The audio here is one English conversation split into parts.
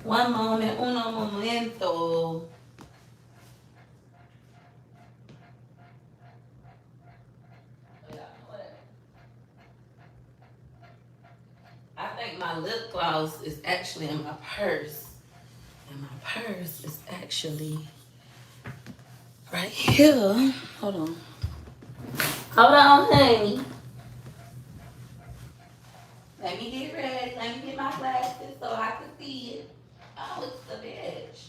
One moment, uno momento. I think my lip gloss is actually in my purse. And my purse is actually right here. Hold on. Hold on, honey. Let me get ready. Let me get my glasses so I can see it. Oh, it's the bitch.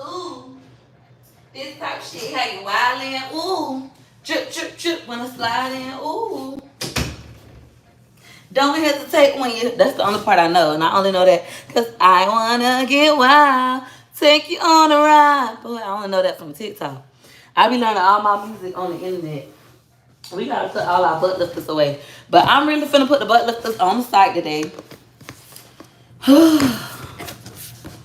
Ooh, this type of shit had you wildin'. Ooh, drip, drip, drip when I slide in. Ooh. Don't hesitate when you. That's the only part I know, and I only know that because I wanna get wild, take you on a ride. Boy, I only know that from TikTok. I be learning all my music on the internet. We gotta put all our butt lifters away, but I'm really finna put the butt lifters on the site today.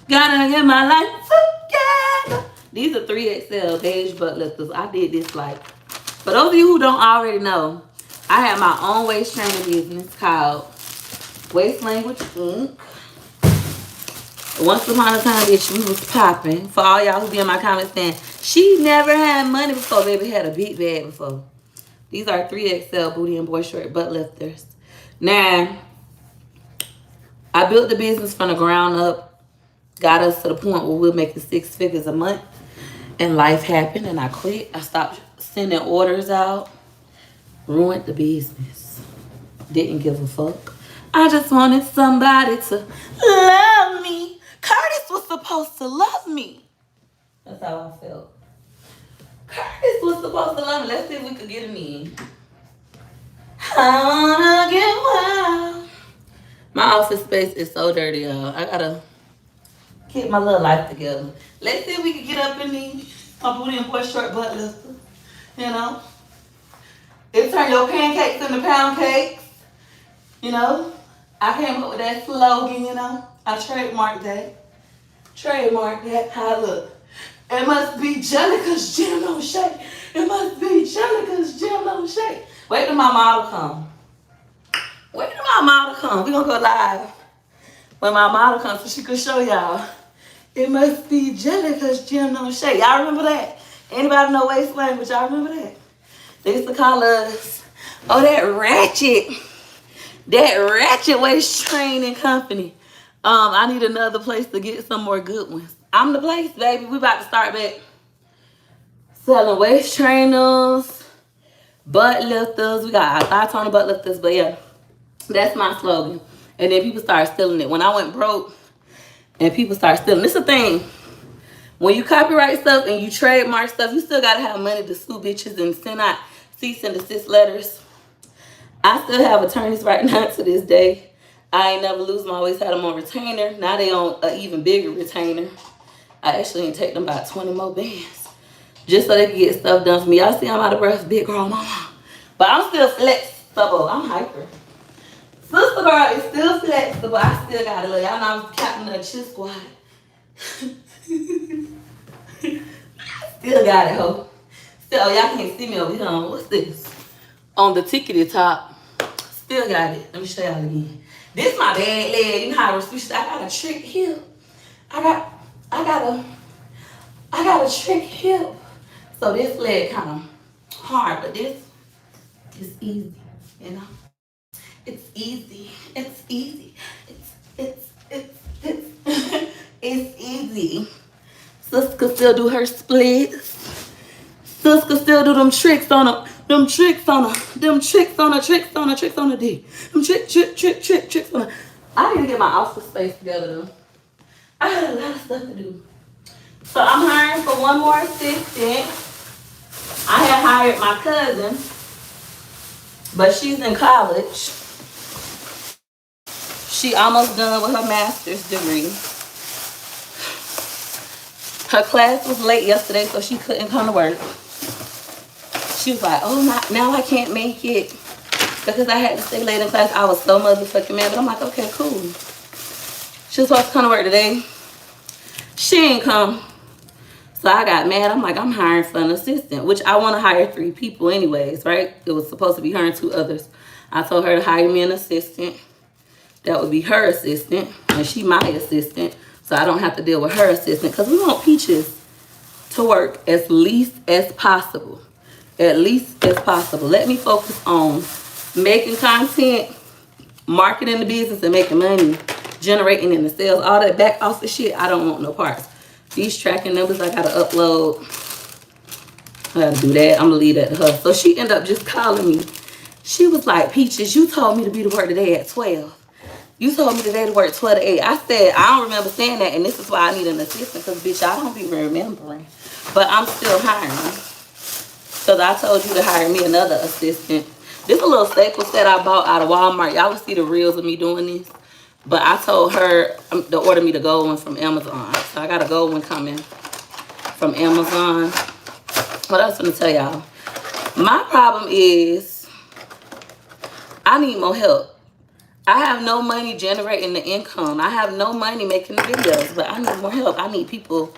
Gotta get my life together. These are 3XL beige butt lifters. I did this like, for those of you who don't already know, I have my own waist training business called Waist Language Inc. Once upon a time, bitch, we was popping. For all y'all who be in my comments saying, she never had money before, baby, had a big bag before. These are 3XL booty and boy short butt lifters. Now, I built the business from the ground up, got us to the point where we're making 6 figures a month, and life happened, and I quit. I stopped sending orders out, ruined the business, didn't give a fuck. I just wanted somebody to love me. Curtis was supposed to love me. That's how I felt. Curtis was supposed to love me. Let's see if we could get him in. I wanna get wild. My office space is so dirty, y'all. I gotta get my little life together. Let's see if we can get up in these my booty and boy short butt lifters. You know? It turn your pancakes into pound cakes. You know? I came up with that slogan, you know? I trademarked that. How I look. It must be jelly cause Jim don't shake. It must be jelly cause Jim don't shake. Wait till my model come. Wait till my model come. We gonna go live when my model comes so she can show y'all. It must be jelly cause Jim don't shake. Y'all remember that? Anybody know waist language? Y'all remember that? They used to call us, oh, that ratchet waist training company. I need another place to get some more good ones. I'm the place, baby. We about to start back selling waist trainers, butt lifters. We got our thigh toner butt lifters, but yeah, that's my slogan. And then people start stealing it. When I went broke and people start stealing, this is the thing. When you copyright stuff and you trademark stuff, you still gotta have money to sue bitches and send out cease and desist letters. I still have attorneys right now to this day. I ain't never lose my, always had them on retainer. Now they on an even bigger retainer. I actually ain't take them about 20 more bands just so they can get stuff done for me. Y'all see I'm out of breath, big girl mama. But I'm still flexible. I'm hyper. Sister girl is still flexible. I still got it. Y'all know I was captain of the cheer squad. Still got it, ho. Still, oh, y'all can't see me over here. What's this? On the tickety top. Still got it. Let me show y'all again. This my bad leg. You know how to switch. I got a trick hip. I got a trick hip. So this leg kind of hard, but this is easy. You know, it's easy. It's easy. It's it's easy. Sis could still do her splits. Sis could still do them tricks on her. Them tricks on her D. Them tricks on her. Tricks on her. I need to get my office space together though. I got a lot of stuff to do. So I'm hiring for one more assistant. I had hired my cousin, but she's in college. She almost done with her master's degree. Her class was late yesterday, so she couldn't come to work. She was like, oh, now I can't make it because I had to stay late in class. I was so motherfucking mad. But I'm like, okay, cool. She was supposed to come to work today. She ain't come. So I got mad. I'm like, I'm hiring for an assistant, which I want to hire 3 people anyways, right? It was supposed to be her and 2 others. I told her to hire me an assistant. That would be her assistant, and she my assistant, so I don't have to deal with her assistant, because we want Peaches to work as least as possible. At least as possible. Let me focus on making content, marketing the business, and making money, generating in the sales. All that back office shit, I don't want no parts. These tracking numbers I gotta upload, I gotta do that. I'm gonna leave that to her. So she ended up just calling me. She was like, Peaches, you told me to be to work today at 12. You told me today to work 12 to 8. I said, I don't remember saying that, and this is why I need an assistant, because, bitch, I don't be remembering. But I'm still hiring. So I told you to hire me another assistant. This is a little staple set I bought out of Walmart. Y'all will see the reels of me doing this. But I told her to order me the gold one from Amazon. So I got a gold one coming from Amazon. What else I'm going to tell y'all? My problem is I need more help. I have no money generating the income. I have no money making the videos, but I need more help. I need people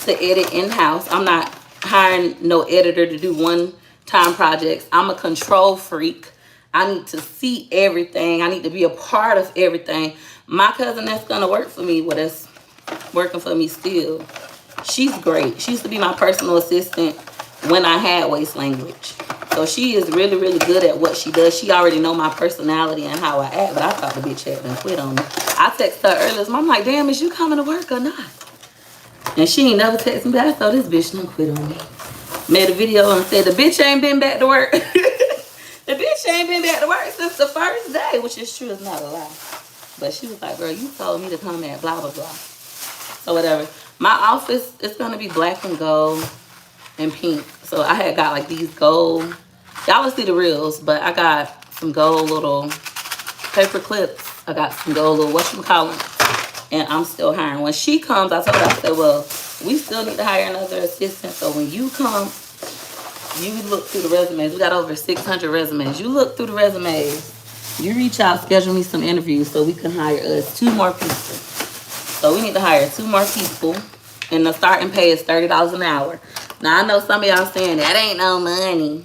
to edit in-house. I'm not hiring no editor to do one-time projects. I'm a control freak. I need to see everything. I need to be a part of everything. My cousin that's going to work for me, well, that's working for me still, she's great. She used to be my personal assistant when I had Waste Language. So she is really, really good at what she does. She already know my personality and how I act, but I thought the bitch had been quit on me. I texted her earlier. I'm like, damn, is you coming to work or not? And she ain't never texted me back. I thought this bitch done quit on me. Made a video and said, the bitch ain't been back to work. The bitch ain't been back to work since the first day, which is true, it's not a lie. But she was like, girl, you told me to come at blah, blah, blah. So whatever. My office is going to be black and gold and pink. So I had got like these gold. Y'all will see the reels, but I got some gold little paper clips. I got some gold little whatchamacallit. And I'm still hiring. When she comes, I told her, I said, well, we still need to hire another assistant. So when you come, you look through the resumes. We got over 600 resumes. You look through the resumes. You reach out, schedule me some interviews so we can hire us 2 more people. So we need to hire 2 more people. And the starting pay is $30 an hour. Now, I know some of y'all saying that ain't no money.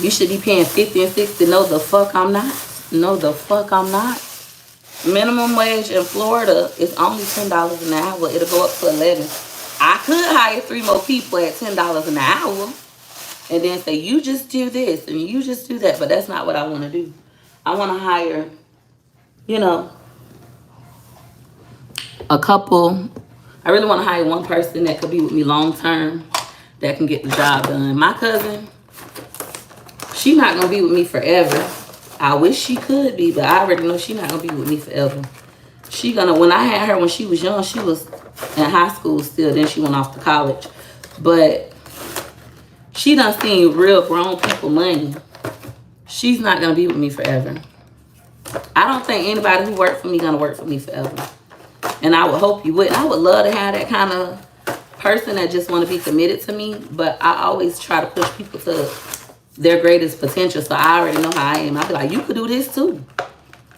You should be paying 50 and 60. No, the fuck I'm not. No, the fuck I'm not. Minimum wage in Florida is only $10 an hour. It'll go up to 11. I could hire 3 more people at $10 an hour and then say, you just do this and you just do that. But that's not what I want to do. I want to hire, you know, a couple. I really want to hire one person that could be with me long term, that can get the job done. My cousin, she's not going to be with me forever. I wish she could be, but I already know she's not going to be with me forever. She gonna, when I had her when she was young, she was in high school still, then she went off to college. But she done seen real grown people money. She's not going to be with me forever. I don't think anybody who worked for me going to work for me forever. And I would hope you would. I would love to have that kind of person that just want to be committed to me. But I always try to push people to their greatest potential. So I already know how I am. I be like, you could do this too.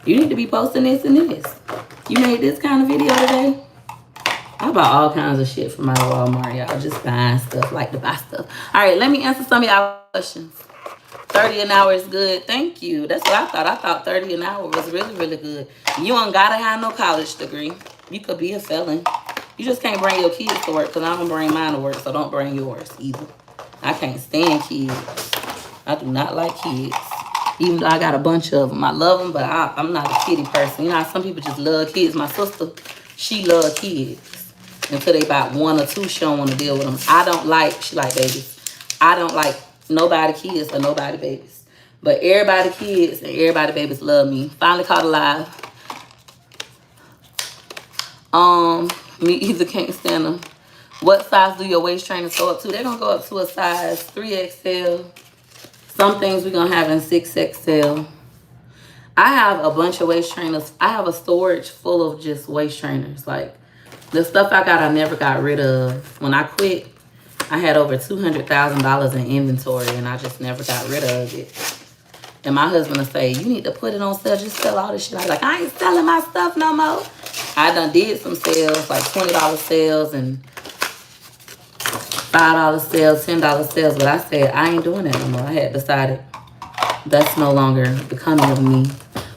You need to be posting this and this. You made this kind of video today. I bought all kinds of shit from my Walmart, y'all. Just buying stuff, like to buy stuff. All right, let me answer some of y'all questions. 30 an hour is good. Thank you. That's what I thought. I thought 30 an hour was really, really good. You don't gotta have no college degree. You could be a felon. You just can't bring your kids to work, because I don't bring mine to work, so don't bring yours either. I can't stand kids. I do not like kids. Even though I got a bunch of them. I love them, but I'm not a kitty person. You know how some people just love kids? My sister, she loves kids. Until they about 1 or 2, she don't want to deal with them. I don't like, she like babies. I don't like nobody kids or nobody babies. But everybody kids and everybody babies love me. Finally caught alive. Me either can't stand them. What size do your waist trainers go up to? They're going to go up to a size 3XL. Some things we're going to have in 6XL. I have a bunch of waist trainers. I have a storage full of just waist trainers. Like, The stuff I got, I never got rid of. When I quit, I had over $200,000 in inventory, and I just never got rid of it. And my husband will say, you need to put it on sale. Just sell all this shit. I was like, I ain't selling my stuff no more. I done did some sales, like $20 sales and $5 sales, $10 sales. But I said, I ain't doing that no more. I had decided that's no longer becoming of me.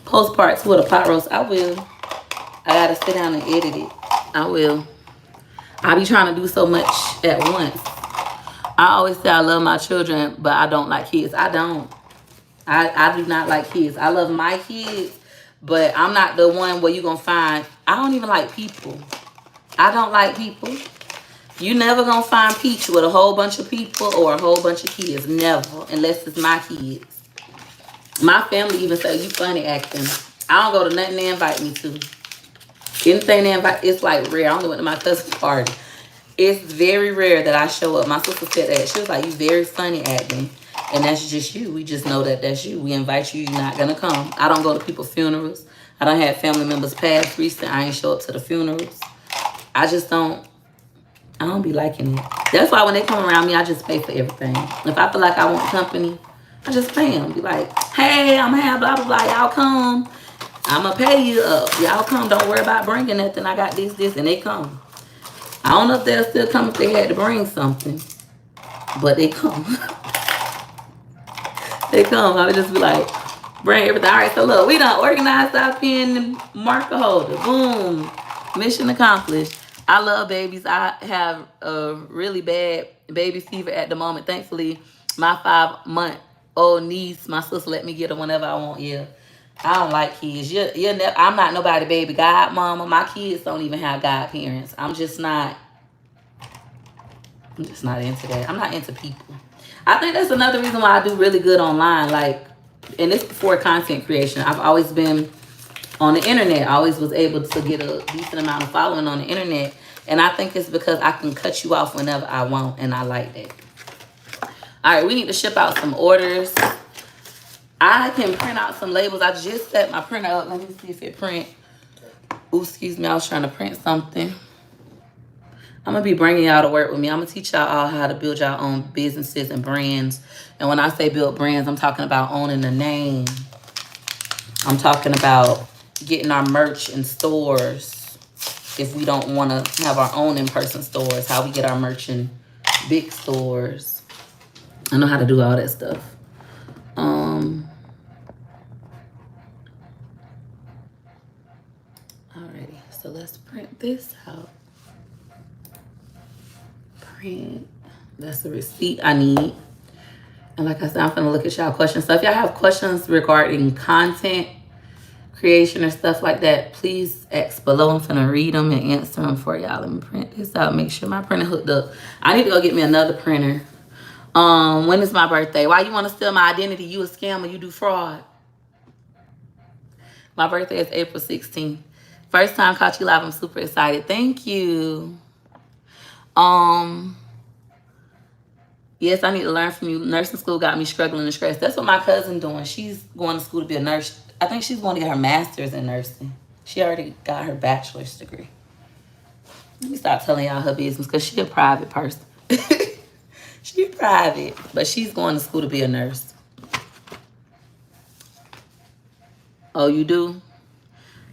Post part 2 of the pot roast, I will. I got to sit down and edit it. I will. I be trying to do so much at once. I always say I love my children, but I don't like kids. I don't. I do not like kids. I love my kids, but I'm not the one where you're going to find. I don't even like people. I don't like people. You never going to find Peach with a whole bunch of people or a whole bunch of kids. Never. Unless it's my kids. My family even say, you funny acting. I don't go to nothing they invite me to. Anything they invite, it's like rare. I only went to my cousin's party. It's very rare that I show up. My sister said that. She was like, you very funny acting. And that's just you. We just know that that's you. We invite you. You're not going to come. I don't go to people's funerals. I don't have family members past, recent. I ain't show up to the funerals. I just don't. I don't be liking it. That's why when they come around me, I just pay for everything. If I feel like I want company, I just pay them. Be like, hey, I'm going to have blah, blah, blah. Y'all come. I'm going to pay you up. Y'all come. Don't worry about bringing nothing. I got this. And they come. I don't know if they'll still come if they had to bring something. But they come. They come. I would just be like, bring everything. All right, so look, we done organized our pen and marker holder. Boom. Mission accomplished. I love babies. I have a really bad baby fever at the moment. Thankfully, my 5-month-old niece, my sister let me get her whenever I want. Yeah. I don't like kids. I'm not nobody baby godmama. My kids don't even have godparents. I'm just not into that. I'm not into people. I think that's another reason why I do really good online. Like, and this before content creation. I've always been on the internet. I always was able to get a decent amount of following on the internet. And I think it's because I can cut you off whenever I want. And I like that. All right, we need to ship out some orders. I can print out some labels. I just set my printer up. Let me see if it print. Ooh, excuse me. I was trying to print something. I'm going to be bringing y'all to work with me. I'm going to teach y'all all how to build your own businesses and brands. And when I say build brands, I'm talking about owning a name. I'm talking about getting our merch in stores. If we don't want to have our own in-person stores, how we get our merch in big stores. I know how to do all that stuff. Alrighty, so let's print this out. Print. That's the receipt I need. And like I said, I'm gonna look at y'all questions. So if y'all have questions regarding content creation or stuff like that, please ask below. I'm gonna read them and answer them for y'all. Let me print this out. Make sure my printer hooked up. I need to go get me another printer. When is my birthday? Why you want to steal my identity? You a scammer. You do fraud. My birthday is April 16th. First time caught you live. I'm super excited. Thank you. Yes, I need to learn from you. Nursing school got me struggling and stressed. That's what my cousin doing. She's going to school to be a nurse. I think she's going to get her master's in nursing. She already got her bachelor's degree. Let me stop telling y'all her business because she's a private person. She's private, but she's going to school to be a nurse. Oh, you do?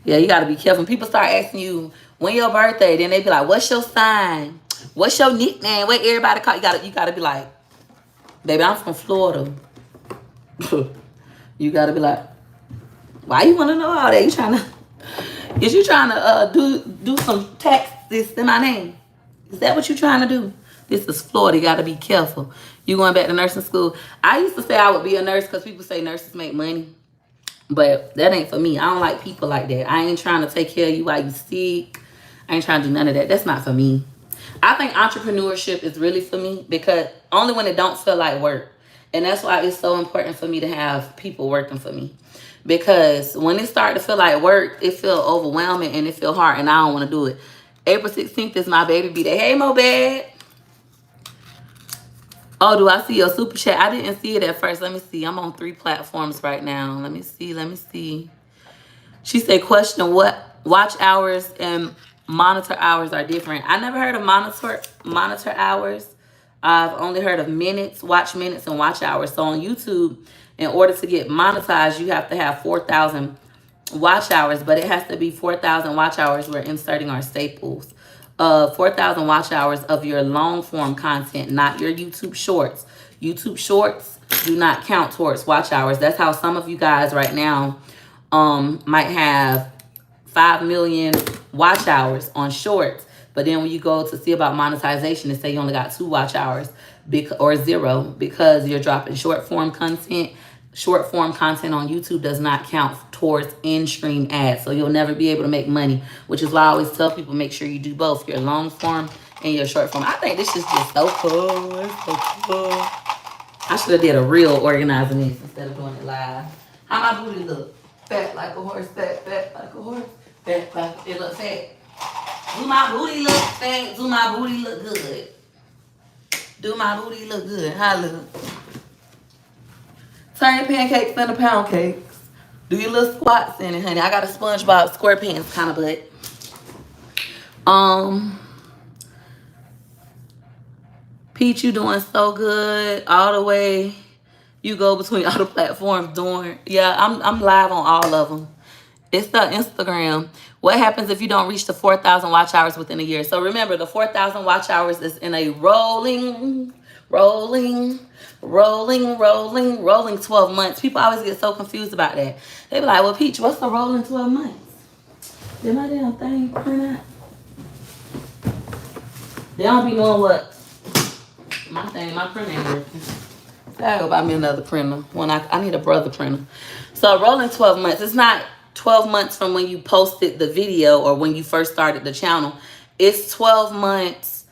Yeah, you got to be careful. When people start asking you, when your birthday, then they be like, what's your sign? What's your nickname? What everybody call you? You gotta be like, baby, I'm from Florida. You gotta be like, why you wanna know all that? You trying to do some taxes in my name? Is that what you trying to do? This is Florida. You gotta be careful. You going back to nursing school? I used to say I would be a nurse because people say nurses make money. But that ain't for me. I don't like people like that. I ain't trying to take care of you while you sick. I ain't trying to do none of that. That's not for me. I think entrepreneurship is really for me because only when it don't feel like work. And that's why it's so important for me to have people working for me. Because when it start to feel like work, it feel overwhelming and it feel hard and I don't want to do it. April 16th is my baby B-Day. Hey, Mobad. Oh, do I see your super chat? I didn't see it at first. Let me see. I'm on 3 platforms right now. Let me see. She said, question, what watch hours and monitor hours are different. I never heard of monitor hours. I've only heard of minutes, watch minutes, and watch hours. So on YouTube, in order to get monetized, you have to have 4,000 watch hours, but it has to be 4,000 watch hours. We're inserting our staples. 4,000 watch hours of your long form content, not your YouTube shorts. YouTube shorts do not count towards watch hours. That's how some of you guys right now might have 5 million watch hours on shorts, but then when you go to see about monetization and say you only got 2 watch hours or 0 because you're dropping short form content. Short form content on YouTube does not count towards in-stream ads, so you'll never be able to make money, which is why I always tell people make sure you do both, your long form and your short form. I think this is just so cool. It's so cool. I should have did a real organizing this instead of doing it live. How my booty look? Fat like a horse, fat like a horse, fat like it look fat. Do my booty look fat? Do my booty look good? Do my booty look good? How look? Turn your pancakes into pound cakes. Do your little squats in it, honey. I got a SpongeBob SquarePants kind of butt. Peach, you doing so good all the way. You go between all the platforms doing. Yeah, I'm live on all of them. It's the Instagram. What happens if you don't reach the 4,000 watch hours within a year? So remember, the 4,000 watch hours is in a rolling 12 months. People always get so confused about that. They be like, well, Peach, what's the rolling 12 months? Did my damn thing print out? They don't be knowing what my printer ain't working. I gotta go buy me another printer. I need a brother printer. So rolling 12 months. It's not 12 months from when you posted the video or when you first started the channel. It's 12 months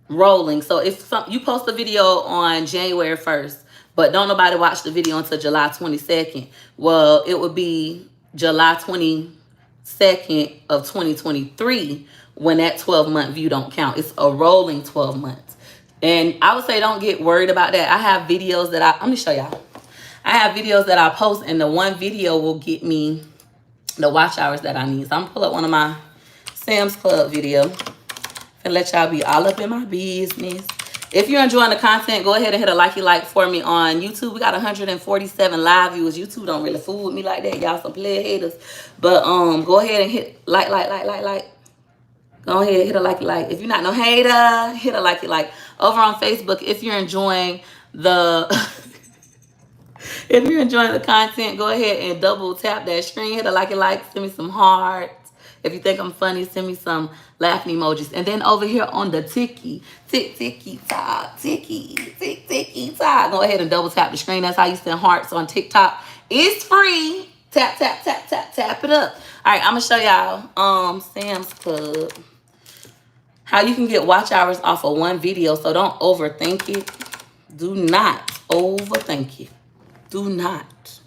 rolling. So if you post a video on January 1st, but don't nobody watch the video until July 22nd, well, it would be July 22nd of 2023 when that 12-month view don't count. It's a rolling 12 months. And I would say don't get worried about that. I have videos that let me show y'all. I have videos that I post, and the one video will get me the watch hours that I need. So I'm gonna pull up one of my Sam's Club video and let y'all be all up in my business. If you're enjoying the content, go ahead and hit a like for me on YouTube. We got 147 live viewers. YouTube don't really fool with me like that. Y'all some player haters. But go ahead and hit like. Go ahead, hit a like. If you're not no hater, hit a like. Over on Facebook, if you're enjoying the if you're enjoying the content, go ahead and double tap that screen, hit a like, send me some hearts. If you think I'm funny, send me some laughing emojis. And then over here on the ticky tock, go ahead and double tap the screen. That's how you send hearts on TikTok. It's free. Tap it up. All right, I'm gonna show y'all Sam's Club. How you can get watch hours off of one video. So don't overthink it. Do not overthink it. Do not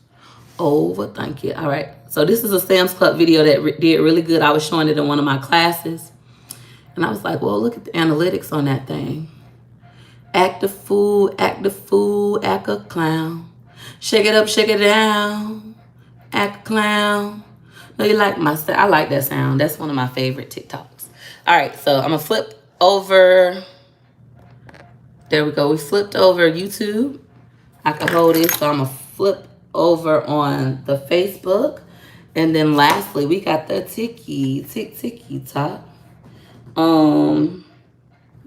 overthink it. All right. So this is a Sam's Club video that did really good. I was showing it in one of my classes. And I was like, well, look at the analytics on that thing. Act a fool, act a clown. Shake it up, shake it down. Act a clown. No, you like my sound. I like that sound. That's one of my favorite TikToks. All right, so I'm going to flip over. There we go. We flipped over YouTube. I can hold it, so I'm going to flip over on the Facebook. And then lastly, we got the ticky tock. I'm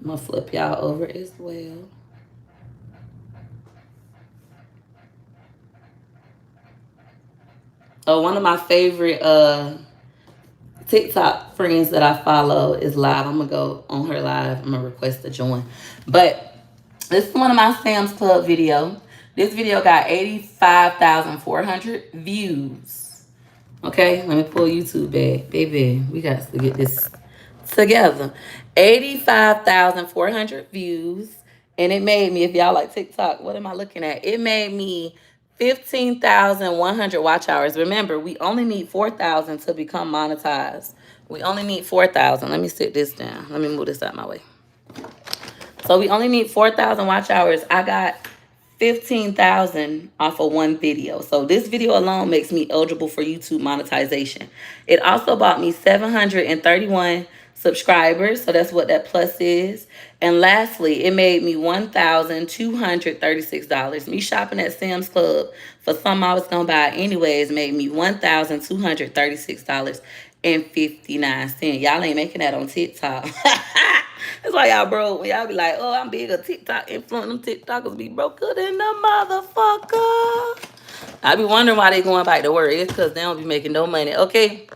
going to flip y'all over as well. Oh, one of my favorite TikTok friends that I follow is live. I'm going to go on her live. I'm going to request to join. But this is one of my Sam's Club video. This video got 85,400 views. Okay, let me pull YouTube back. Baby, we got to get this together. 85,400 views. And it made me, if y'all like TikTok, what am I looking at? It made me 15,100 watch hours. Remember, we only need 4,000 to become monetized. We only need 4,000. Let me sit this down. Let me move this out my way. So we only need 4,000 watch hours. I got 15,000 off of one video. So this video alone makes me eligible for YouTube monetization. It also bought me 731 subscribers. So that's what that plus is. And lastly, it made me $1,236. Me shopping at Sam's Club for something I was going to buy anyways made me $1,236.59. Y'all ain't making that on TikTok. That's why y'all broke. When y'all be like, oh, I'm big a TikTok influencer. Them TikTokers be broker than the motherfucker. I be wondering why they going back to work. It's because they don't be making no money. Okay.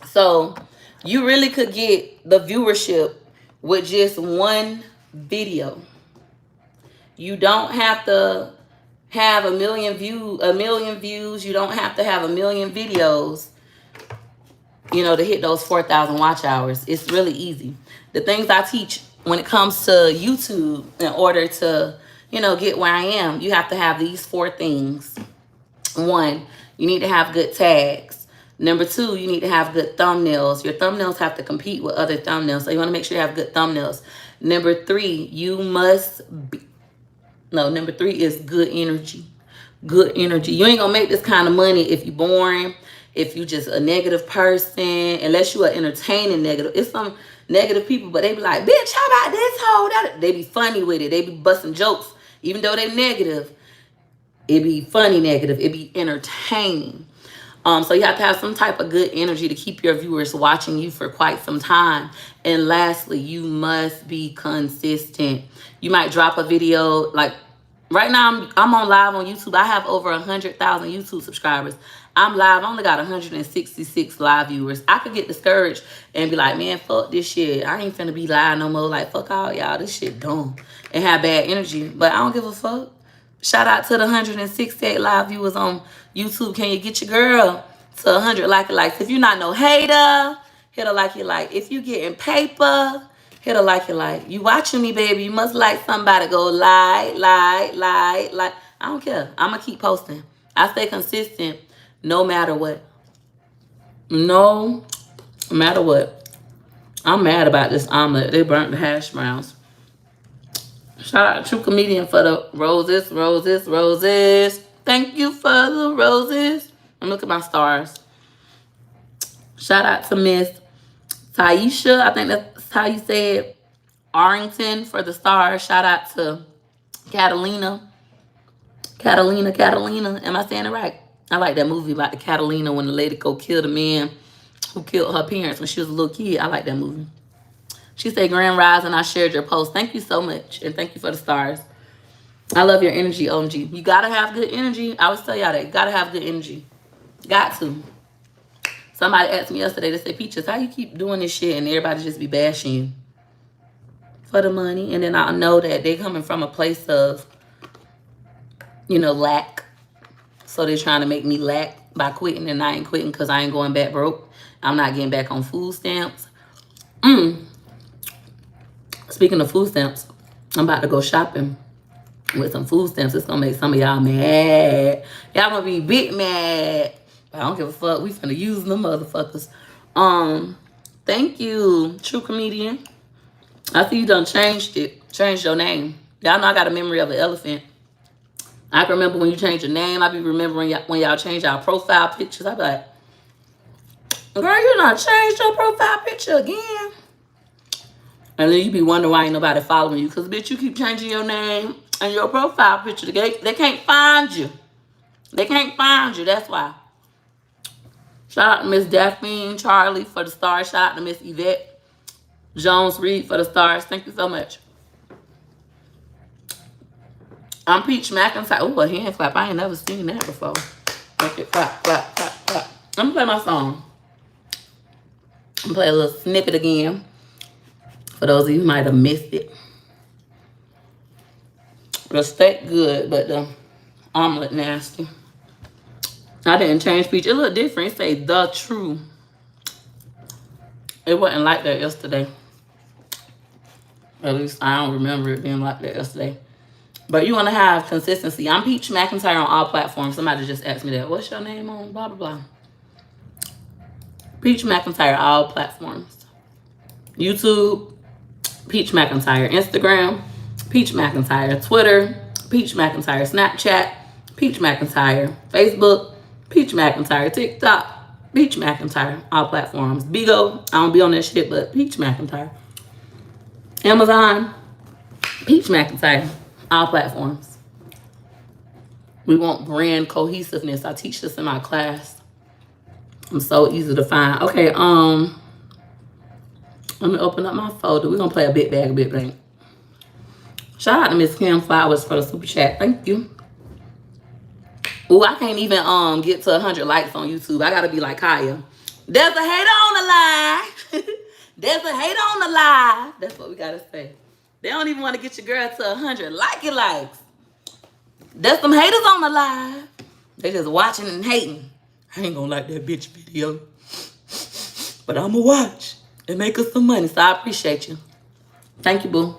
So you really could get the viewership with just one video. You don't have to have a million views. You don't have to have a million videos, to hit those 4,000 watch hours. It's really easy. The things I teach when it comes to YouTube, in order to, get where I am, you have to have these 4 things. 1, you need to have good tags. Number 2, you need to have good thumbnails. Your thumbnails have to compete with other thumbnails. So you want to make sure you have good thumbnails. Number 3, number 3 is good energy. Good energy. You ain't going to make this kind of money if you're boring, if you just a negative person, unless you are entertaining negative. It's some negative people, but they be like, bitch, how about this hoe? They be funny with it. They be busting jokes. Even though they negative, it be funny negative. It be entertaining. So you have to have some type of good energy to keep your viewers watching you for quite some time. And lastly, you must be consistent. You might drop a video like right now. I'm on live on YouTube. I have over 100,000 YouTube subscribers. I'm live. I only got 166 live viewers. I could get discouraged and be like, man, fuck this shit. I ain't finna be live no more. Like, fuck all y'all. This shit dumb. And have bad energy. But I don't give a fuck. Shout out to the 168 live viewers on YouTube. Can you get your girl to 100 likes? If you're not no hater, hit a like. If you getting paper, hit a like. You watching me, baby. You must like somebody. Go like. I don't care. I'm going to keep posting. I stay consistent no matter what. No matter what. I'm mad about this omelet. They burnt the hash browns. Shout out to True Comedian for the roses. Thank you for the roses. And look at my stars. Shout out to Miss Taisha. I think that's how you say it. Arrington for the stars. Shout out to Catalina. Am I saying it right? I like that movie about the Catalina when the lady go kill the man who killed her parents when she was a little kid. I like that movie. She said, Grand Rising, I shared your post. Thank you so much. And thank you for the stars. I love your energy, OMG. You got to have good energy. I always tell y'all that. You got to have good energy. Got to. Somebody asked me yesterday, they said, Peaches, how you keep doing this shit and everybody just be bashing you for the money? And then I know that they coming from a place of, lack. So they're trying to make me lack by quitting, and I ain't quitting because I ain't going back broke. I'm not getting back on food stamps. Speaking of food stamps, I'm about to go shopping with some food stamps. It's going to make some of y'all mad. Y'all going to be big mad. But I don't give a fuck. We finna use them motherfuckers. Thank you, True Comedian. I see you done changed your name. Y'all know I got a memory of an elephant. I can remember when you changed your name. I be remembering when y'all changed our profile pictures. I be like, girl, you done changed your profile picture again. And then you be wondering why ain't nobody following you. Because, bitch, you keep changing your name and your profile picture. They can't find you. They can't find you. That's why. Shout out to Miss Daphne Charlie for the stars. Shout out to Miss Yvette Jones-Reed for the stars. Thank you so much. I'm Peach McIntyre. Oh, a hand clap. I ain't never seen that before. Okay, clap, clap, clap, clap. I'm going to play my song. I'm going to play a little snippet again. For those of you who might have missed it. The steak good, but the omelet nasty. I didn't change Peach. It looked different. It say The True. It wasn't like that yesterday. At least I don't remember it being like that yesterday. But you want to have consistency. I'm Peach McIntyre on all platforms. Somebody just asked me that. What's your name on blah, blah, blah. Peach McIntyre, all platforms. YouTube, Peach McIntyre. Instagram, Peach McIntyre. Twitter, Peach McIntyre. Snapchat, Peach McIntyre. Facebook, Peach McIntyre. TikTok, Peach McIntyre, all platforms. Bigo, I don't be on that shit, but Peach McIntyre. Amazon, Peach McIntyre, all platforms. We want brand cohesiveness. I teach this in my class. I'm so easy to find. Okay, let me open up my folder. We're gonna play a big bag, a big bang. Shout out to Miss Kim Flowers for the super chat. Thank you. Oh, I can't even get to 100 likes on YouTube. I gotta be like Kaya. There's a hater on the line. There's a hater on the line. That's what we gotta say. They don't even want to get your girl to 100 likes. There's some haters on the line. They just watching and hating. I ain't gonna like that bitch video, but I'ma watch and make us some money. So I appreciate you. Thank you, boo.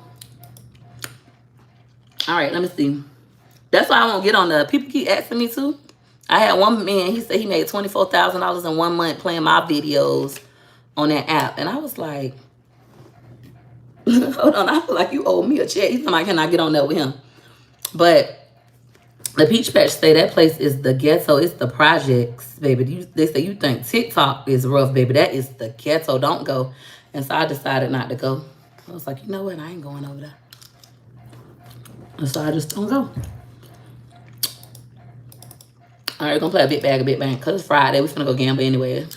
All right, let me see. That's why I won't get on the. People keep asking me too. I had one man, he said he made $24,000 in 1 month playing my videos on that app. And I was like, hold on, I feel like you owe me a check. He's like, can I get on there with him? But the Peach Patch say that place is the ghetto. It's the projects, baby. They say you think TikTok is rough, baby. That is the ghetto. Don't go. And so I decided not to go. I was like, you know what? I ain't going over there. And so I just don't go. All right, we're going to play a big bag, a big bang. Because it's Friday. We're finna go gamble anyway.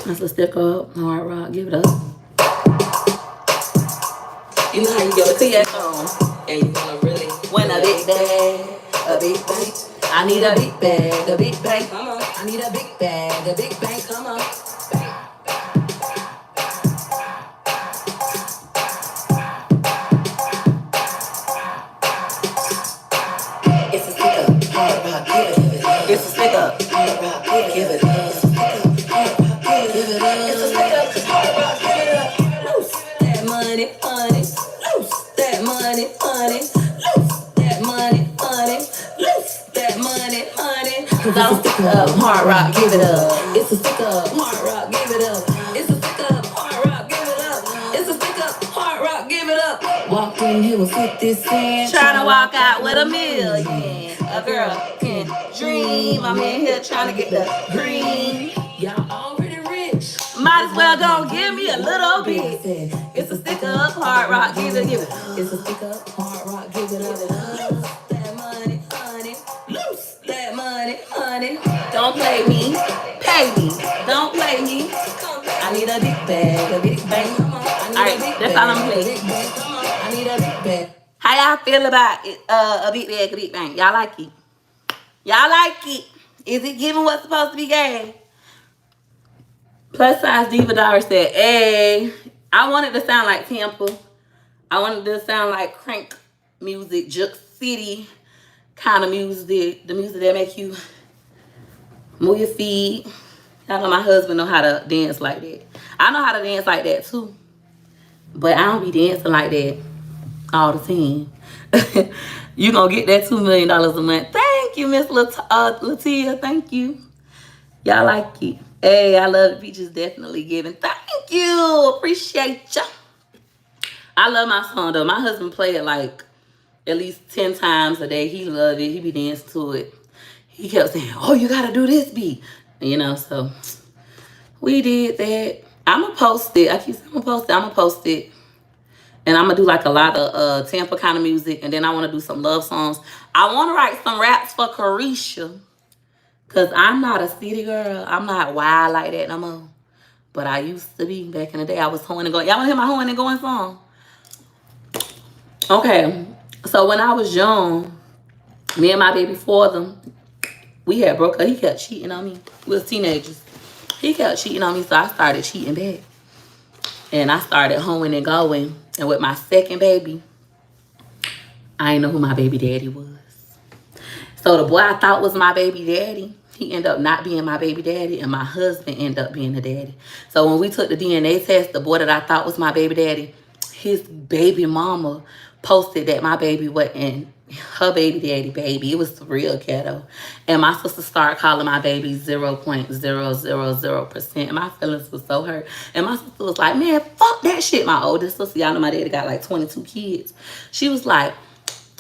Let's stick up. Hard rock. Give it up. You know how you go to your phone. And you're going to really win a big bag, a big bang. I need a big bag, a big bang. Come on. I need a big bag, a big bang. Come on. It's a stick up. Hard rock. Give it. It's a stick up. Hard rock. Give it. It's a stick up. Hard rock. Give it. It's a stick up. Hard rock. Give it up. Loose that money, honey. Loose that money, honey. Loose that money, honey. Loose that money, honey. Cause I'm stick up. Hard rock. Give it up. It's a stick up. Hard rock. Give it up. It's a stick up. Hard rock. Give it up. It's a stick up. Hard rock. Give it up. Walked in here with 50 cents. Trying to walk out with $1 million. A girl can dream. I'm in here trying to get the green. Y'all already rich. Might as well go give me a little bit. It's a stick up, hard rock, give it. It's a stick up, hard rock, give it up. Loose that money, honey. Loose that money, honey. Don't play me, pay me. Don't play me. I need a big bag, a big bang. Alright, that's all I'm playing. I need a big bag. How y'all feel about it, a big bag, a big bang? Y'all like it? Y'all like it? Is it giving what's supposed to be gay? Plus size Diva Dollar said, hey, I wanted to sound like Temple. I wanted to sound like crank music, Juke City kind of music. The music that make you move your feet. I know my husband know how to dance like that. I know how to dance like that too. But I don't be dancing like that all the time. You gonna get that $2 million a month. Thank you, Miss Latia. Thank you. Y'all like it. Hey, I love the Peaches definitely giving. Thank you. Appreciate ya. I love my song though. My husband play it like at least 10 times a day. He love it. He be dancing to it. He kept saying, oh, you gotta do this beat. You know, so we did that. I'ma post it. I keep saying I'ma post it. And I'm going to do like a lot of Tampa kind of music. And then I want to do some love songs. I want to write some raps for Carisha. Because I'm not a city girl. I'm not wild like that no more. But I used to be back in the day. I was hoeing and going. Y'all want to hear my hoeing and going song? Okay. So when I was young, me and my baby father, we had broke up. He kept cheating on me. We was teenagers. He kept cheating on me. So I started cheating back. And I started hoeing and going. And with my second baby, I didn't know who my baby daddy was. So the boy I thought was my baby daddy, he ended up not being my baby daddy, and my husband ended up being the daddy. So when we took the DNA test, the boy that I thought was my baby daddy, his baby mama posted that my baby wasn't her baby daddy baby. It was real ghetto. And my sister started calling my baby 0.000%. And my feelings was so hurt. And my sister was like, man, fuck that shit. My oldest sister, y'all know my daddy got like 22 kids. She was like,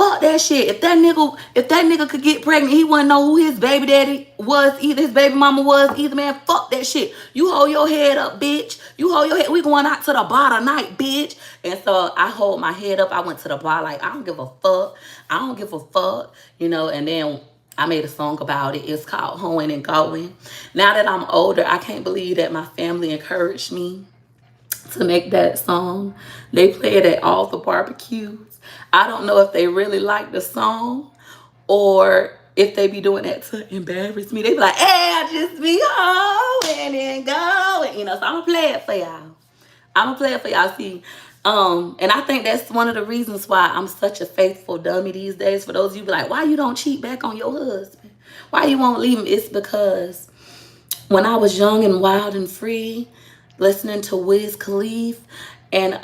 Fuck that shit. If that nigga could get pregnant, he wouldn't know who his baby daddy was either, his baby mama was either, man. Fuck that shit. You hold your head up, bitch. You hold your head. We going out to the bar tonight, bitch. And so I hold my head up. I went to the bar like, I don't give a fuck. I don't give a fuck. You know, and then I made a song about it. It's called Hoeing and Going. Now that I'm older, I can't believe that my family encouraged me to make that song. They play it at all the barbecues. I don't know if they really like the song or if they be doing that to embarrass me. They be like, hey, I just be hoeing and going. You know, so I'm going to play it for y'all. I'm going to play it for y'all. See, and I think that's one of the reasons why I'm such a faithful dummy these days. For those of you be like, why you don't cheat back on your husband? Why you won't leave him? It's because when I was young and wild and free, listening to Wiz Khalifa and,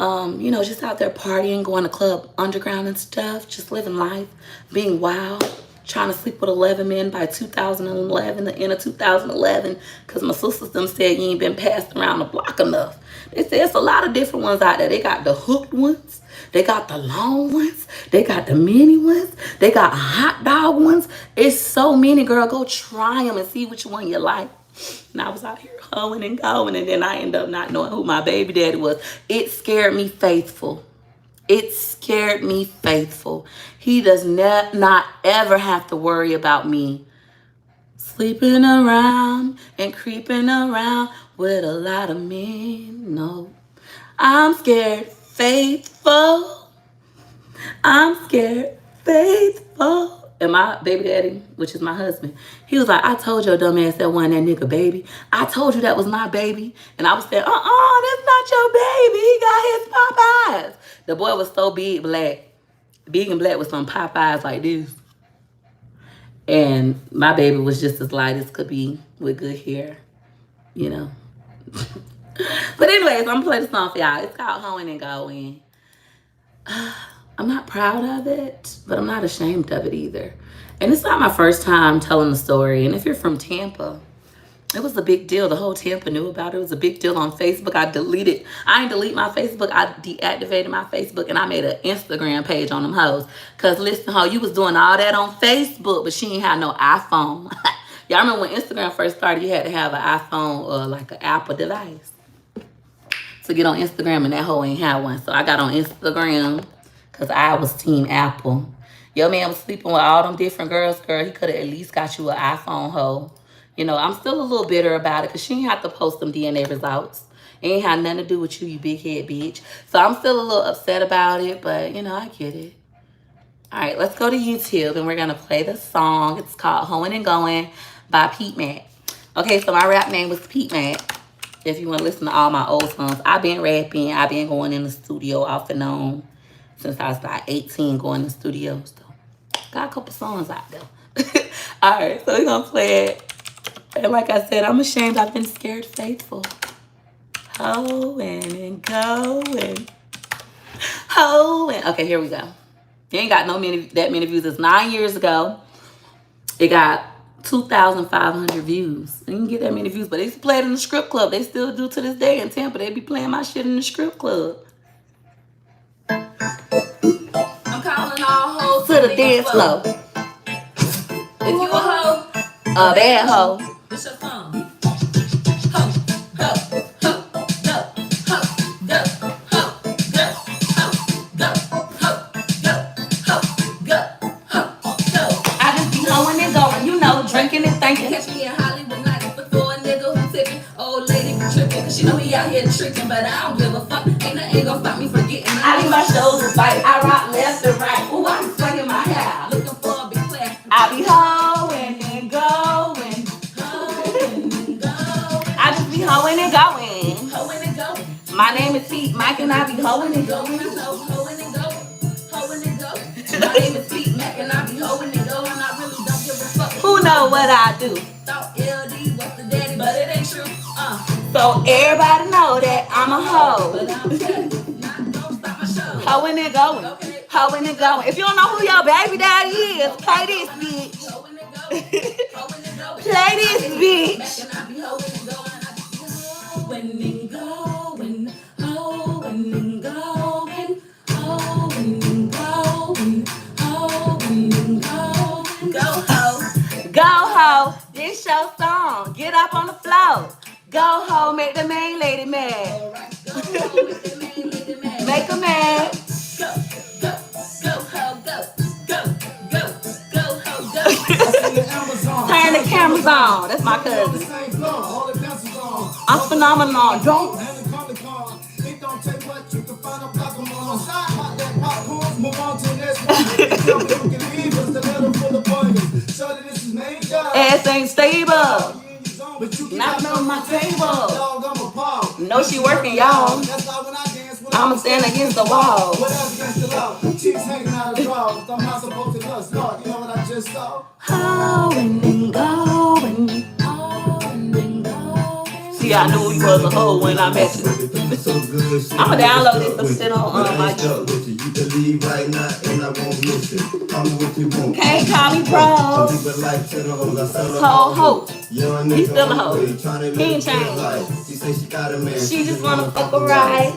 you know, just out there partying, going to Club Underground and stuff, just living life, being wild, trying to sleep with 11 men by 2011, the end of 2011, because my sisters them said you ain't been passed around the block enough. They said it's a lot of different ones out there. They got the hooked ones. They got the long ones. They got the mini ones. They got hot dog ones. It's so many, girl. Go try them and see which one you like. And I was out here hoeing and going, and then I ended up not knowing who my baby daddy was. It scared me faithful. It scared me faithful. He does not ever have to worry about me sleeping around and creeping around with a lot of men. No, I'm scared faithful. I'm scared faithful. And my baby daddy, which is my husband, he was like, I told your dumb ass that wasn't that nigga baby. I told you that was my baby. And I was saying, that's not your baby. He got his Popeyes. The boy was so big and black with some Popeyes like this. And my baby was just as light as could be with good hair, you know. But anyways, I'm going to play the song for y'all. It's called Hoeing and Going. I'm not proud of it, but I'm not ashamed of it either. And it's not my first time telling the story. And if you're from Tampa, it was a big deal. The whole Tampa knew about it. It was a big deal on Facebook. I ain't delete my Facebook. I deactivated my Facebook and I made an Instagram page on them hoes. Because listen, ho, you was doing all that on Facebook, but she ain't had no iPhone. Y'all remember when Instagram first started, you had to have an iPhone or like an Apple device to get on Instagram, and that hoe ain't had one. So I got on Instagram because I was Team Apple. Your man was sleeping with all them different girls, girl. He could have at least got you an iPhone, hoe. You know, I'm still a little bitter about it because she ain't have to post them DNA results. It ain't had nothing to do with you big head bitch. So I'm still a little upset about it, but, you know, I get it. All right, let's go to YouTube, and we're going to play the song. It's called Hoeing and Going by Pete Mac. Okay, so my rap name was Pete Mac. If you want to listen to all my old songs, I've been rapping. I've been going in the studio off and on since I was like 18 going in the studio. So got a couple songs out there. All right, so we're going to play it. And like I said, I'm ashamed. I've been scared faithful. Hoeing and going. Hoeing. Okay, here we go. It ain't got that many views. It's 9 years ago. It got 2,500 views. They didn't get that many views, but they used to play it in the strip club. They still do to this day in Tampa. They be playing my shit in the strip club. I'm calling all hoes to the dance floor. If you a hoe, a bad hoe. What's your song? Ho, ho, ho, go, ho, go, ho, go, ho, go, ho, go, ho, go, ho, go. I just be hoeing and going, you know, drinking and thinking. Catch me in Hollywood like a for a nigga who tipping. Old lady be tripping, cause she know he out here tricking, but I don't give a fuck. Ain't nothing gon' stop me from getting. I leave my shoulders tight, I rock left and right. Ooh, I be swinging my hair, looking for a big clap. I be hoeing and going. I just be hoeing and going. Hoeing and going. My name is Pete Mac and I be hoeing and going. Hoeing and going. Hoeing and going. My name is Pete Mac and I be hoeing and going. I really don't give a fuck. Who know what I do? Thought LD was the daddy, but it ain't true. So everybody know that I'm a hoe. But I'm telling you, not gonna stop my show. Hoeing and going. Okay. Hoeing and going. If you don't know who your baby daddy is, play this bitch. Hoeing and going. Hoeing and going. Play this bitch. And I be hoeing and going. Hoeing and going, hoeing and going, hoeing and going, hoeing your song. Get up on the floor. Go home, make the main lady mad. Make her mad. Go, go, go, ho, go, go, go, go, ho, go. Turn the cameras on. That's my cousin. I'm phenomenal. Don't. Ass ain't stable. Not on my table. No, she working, y'all. I'ma stand against the wall. Hoeing and going. See, I knew you was a hoe when I met you. I'ma download this and sit on my. Can't call me bro. Ho. He's still a hoe. He ain't changed. She just wanna fuck a ride.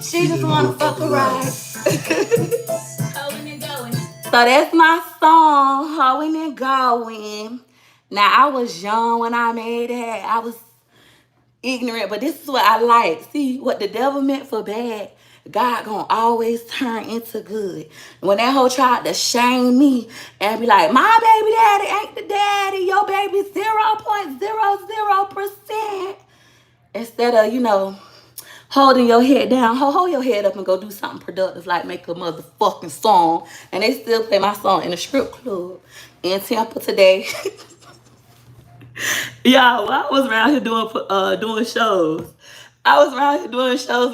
She just wanna fuck a ride. So that's my song, Hoeing and Going. Now, I was young when I made that. I was ignorant, but this is what I like. See, what the devil meant for bad, God gonna always turn into good. When that hoe tried to shame me and be like, my baby daddy ain't the daddy, your baby 0.00%. Instead of, holding your head down, hold your head up and go do something productive, like make a motherfucking song. And they still play my song in a strip club in Tampa today. Y'all, I was around here doing shows.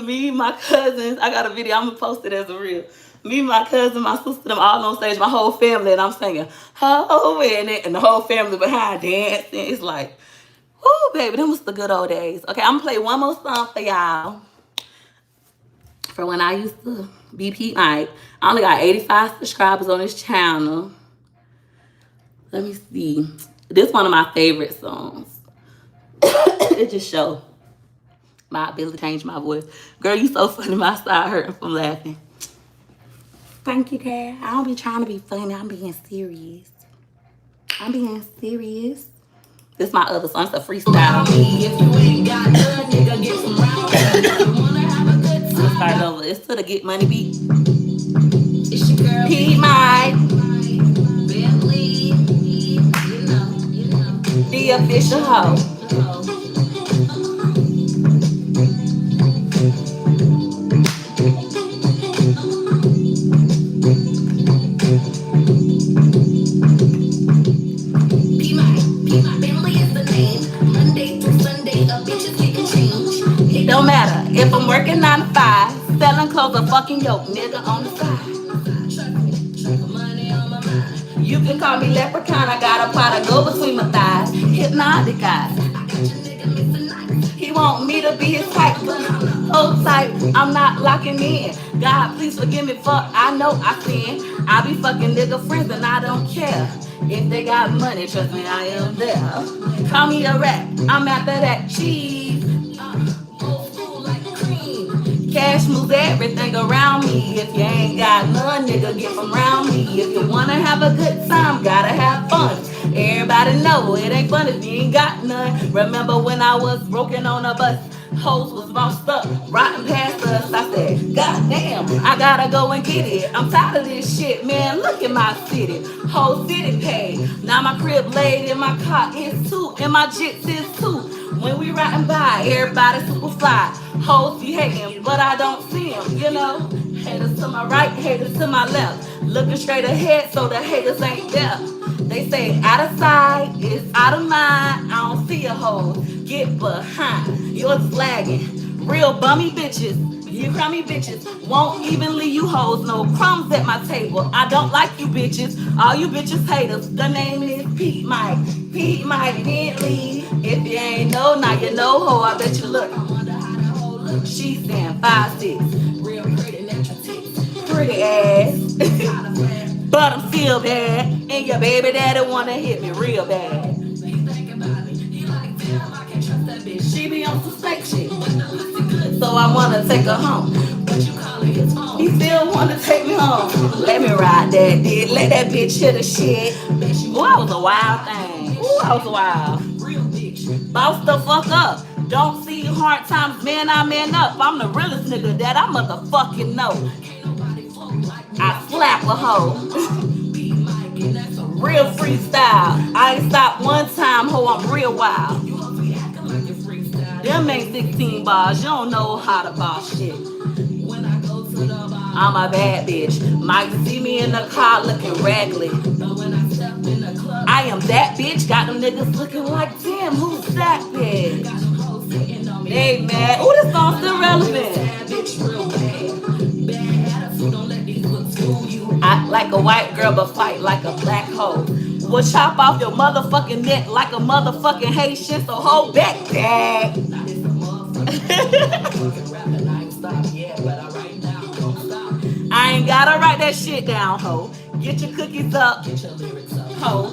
Me, my cousins. I got a video. I'm gonna post it as a reel. Me, my cousin, my sister, them all on stage, my whole family, and I'm singing Hoeing, and the whole family behind dancing. It's like, whoo, baby, them was the good old days. Okay, I'm gonna play one more song for y'all. For when I used to be Pete Mike. I only got 85 subscribers on this channel. Let me see. This is one of my favorite songs. It just shows my ability to change my voice. Girl, you so funny. My side hurting from laughing. Thank you, Dad. I don't be trying to be funny. I'm being serious. This is my other song. It's a freestyle. If you ain't got none, nigga, get some round. Let's start over. It's to the Get Money beat. It's your girl, Pete Mike. Bentley. The official hoe. It don't matter if I'm working 9 to 5, selling clothes or fucking yoke, nigga on the side. You can call me leprechaun, I got a pot of go between my thighs. Hypnotic eyes. He want me to be his type, but hold tight, I'm not locking in. God, please forgive me, fuck, I know I sin. I be fucking nigga friends and I don't care. If they got money, trust me, I am there. Call me a rat, I'm after that cheese. Old school like cream. Cash moves everything around me. If you ain't got none, nigga, get from around me. If you wanna have a good time, gotta have fun. Everybody know it ain't fun if you ain't got none. Remember when I was broken on a bus? Hoes was bossed up, riding past us. I said, God damn, I gotta go and get it. I'm tired of this shit, man. Look at my city. Whole city paid. Now my crib laid and my car is too. And my jits is too. When we riding by, everybody super fly. Hoes be hating, but I don't see them, Haters to my right, haters to my left. Looking straight ahead so the haters ain't there. They say out of sight, it's out of mind. I don't see a hoe. Get behind. You're flagging. Real bummy bitches. You crummy bitches. Won't even leave you hoes. No crumbs at my table. I don't like you bitches. All you bitches haters. The name is Pete Mike. Pete Mike Bentley. If you ain't know, now you know ho. I bet you look. I wonder how the hoe look. She's stand 5'6". Real pretty natural tits. Pretty ass. But I'm still bad. And your baby daddy wanna hit me real bad. She be on some fake shit. So I wanna take her home. He still wanna take me home. Let me ride that dick. Let that bitch hit the shit. Boy, I was a wild thing. Ooh, Ooh, I was wild. Boss the fuck up. Don't see hard times, man, I man up. I'm the realest nigga that I motherfucking know. I slap a hoe. Real freestyle. I ain't stopped one time, ho, I'm real wild. Them ain't 16 bars, you don't know how to boss shit. I'm a bad bitch. Might see me in the car looking raggedy. I am that bitch. Got them niggas looking like, damn, who's that bitch? Hey, man. Ooh, this song's still relevant. I like a white girl, but fight like a black hoe. Will chop off your motherfucking neck like a motherfucking Haitian, so hold back, dad. I ain't gotta write that shit down, ho. Get your cookies up, ho.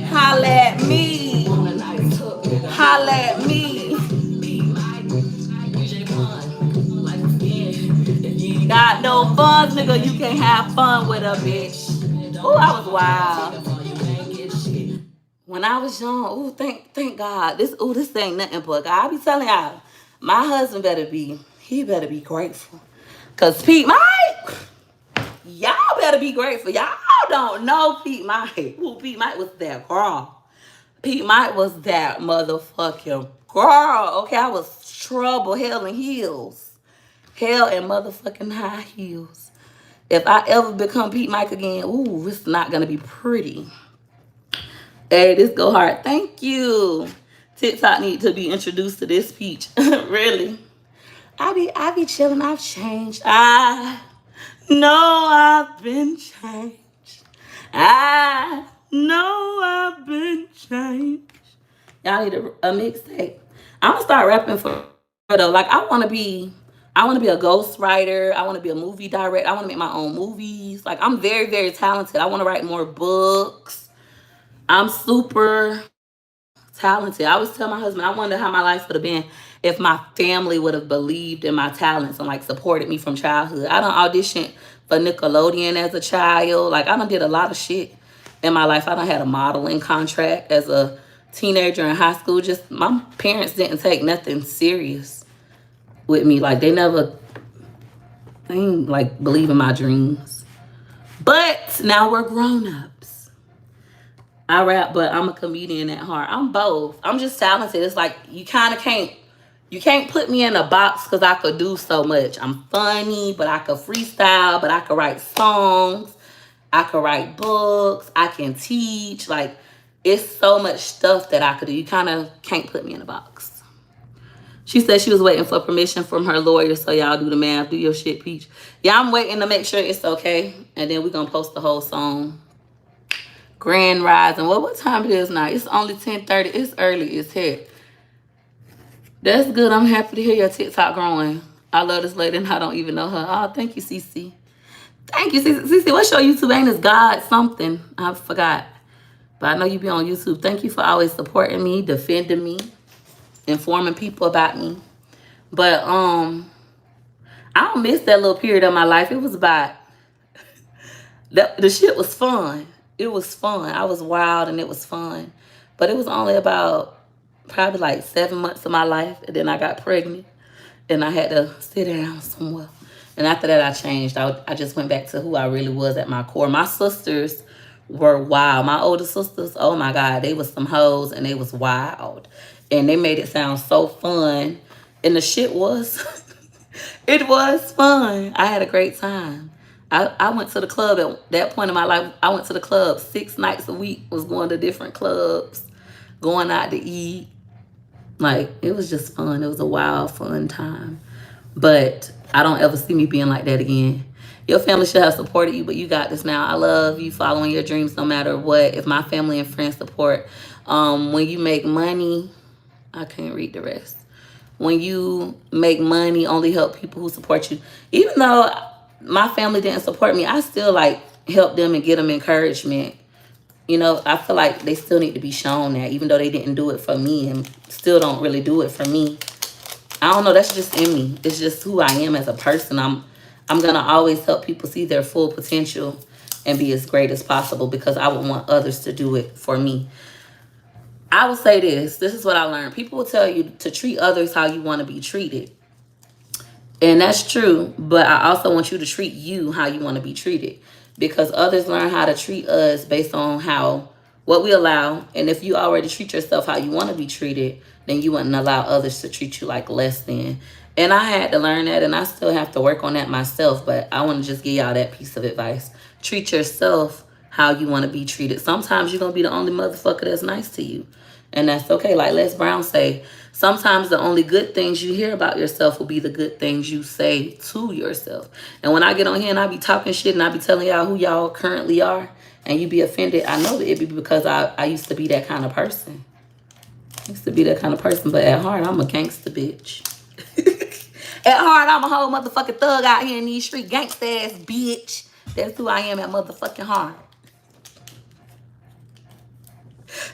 Holla at me. Holla at me. Got no funds, nigga. You can't have fun with a bitch. Ooh, I was wild. When I was young, ooh, thank God. This ain't nothing but God. I be telling y'all, my husband better be grateful. Cause Pete Mike, y'all better be grateful. Y'all don't know Pete Mike. Ooh, Pete Mike was that girl. Pete Mike was that motherfucking girl. Okay, I was trouble, hell and heels. Hell and motherfucking high heels. If I ever become Pete Mike again, ooh, it's not gonna be pretty. Hey, this go hard. Thank you. TikTok need to be introduced to this peach. Really. I be chilling. I've changed. I know I've been changed. I know I've been changed. Y'all need a mixtape. I'm gonna start rapping for though. Like I wanna be a ghostwriter. I wanna be a movie director. I wanna make my own movies. Like I'm very, very talented. I wanna write more books. I'm super talented. I always tell my husband, I wonder how my life would have been if my family would have believed in my talents and like supported me from childhood. I done auditioned for Nickelodeon as a child. Like I done did a lot of shit in my life. I done had a modeling contract as a teenager in high school. Just my parents didn't take nothing serious with me. Like they ain't like believe in my dreams. But now we're grown-ups. I rap, but I'm a comedian at heart. I'm both. I'm just talented. It's like you can't put me in a box because I could do so much. I'm funny, but I could freestyle, but I could write songs. I could write books. I can teach. Like it's so much stuff that I could do. You kind of can't put me in a box. She said she was waiting for permission from her lawyer, so y'all do the math. Do your shit, Peach. Yeah, I'm waiting to make sure it's okay, and then we're going to post the whole song. Grand Rising. Well, what time it is now? It's only 10:30. It's early as heck. That's good. I'm happy to hear your TikTok growing. I love this lady and I don't even know her. Oh, thank you, Cece. Thank you, Cece. Cece, what's your YouTube name? Is God something? I forgot. But I know you be on YouTube. Thank you for always supporting me, defending me, informing people about me. But I don't miss that little period of my life. It was about the shit was fun. It was fun. I was wild and it was fun. But it was only about probably like 7 months of my life. And then I got pregnant. And I had to sit down somewhere. And after that, I changed. I just went back to who I really was at my core. My sisters were wild. My older sisters, oh my God, they was some hoes and they was wild. And they made it sound so fun. And the shit was, it was fun. I had a great time. I went to the club at that point in my life. I went to the club 6 nights a week, was going to different clubs, going out to eat. Like, it was just fun. It was a wild, fun time. But I don't ever see me being like that again. Your family should have supported you, but you got this now. I love you following your dreams no matter what. If my family and friends support, when you make money, I can't read the rest. When you make money, only help people who support you. Even though my family didn't support me, I still like help them and get them encouragement. You know, I feel like they still need to be shown that, even though they didn't do it for me and still don't really do it for me. I don't know, that's just in me. It's just who I am as a person. I'm gonna always help people see their full potential and be as great as possible because I would want others to do it for me. I would say this is what I learned. People will tell you to treat others how you want to be treated. And that's true, but I also want you to treat you how you want to be treated, because others learn how to treat us based on what we allow. And if you already treat yourself how you want to be treated, then you wouldn't allow others to treat you like less than. And I had to learn that, and I still have to work on that myself, but I want to just give y'all that piece of advice. Treat yourself how you want to be treated. Sometimes you're going to be the only motherfucker that's nice to you. And that's okay. Like Les Brown say, sometimes the only good things you hear about yourself will be the good things you say to yourself. And when I get on here and I be talking shit and I be telling y'all who y'all currently are and you be offended, I know that it be because I used to be that kind of person. I used to be that kind of person, but at heart, I'm a gangster bitch. At heart, I'm a whole motherfucking thug out here in these streets, gangsta ass bitch. That's who I am at motherfucking heart.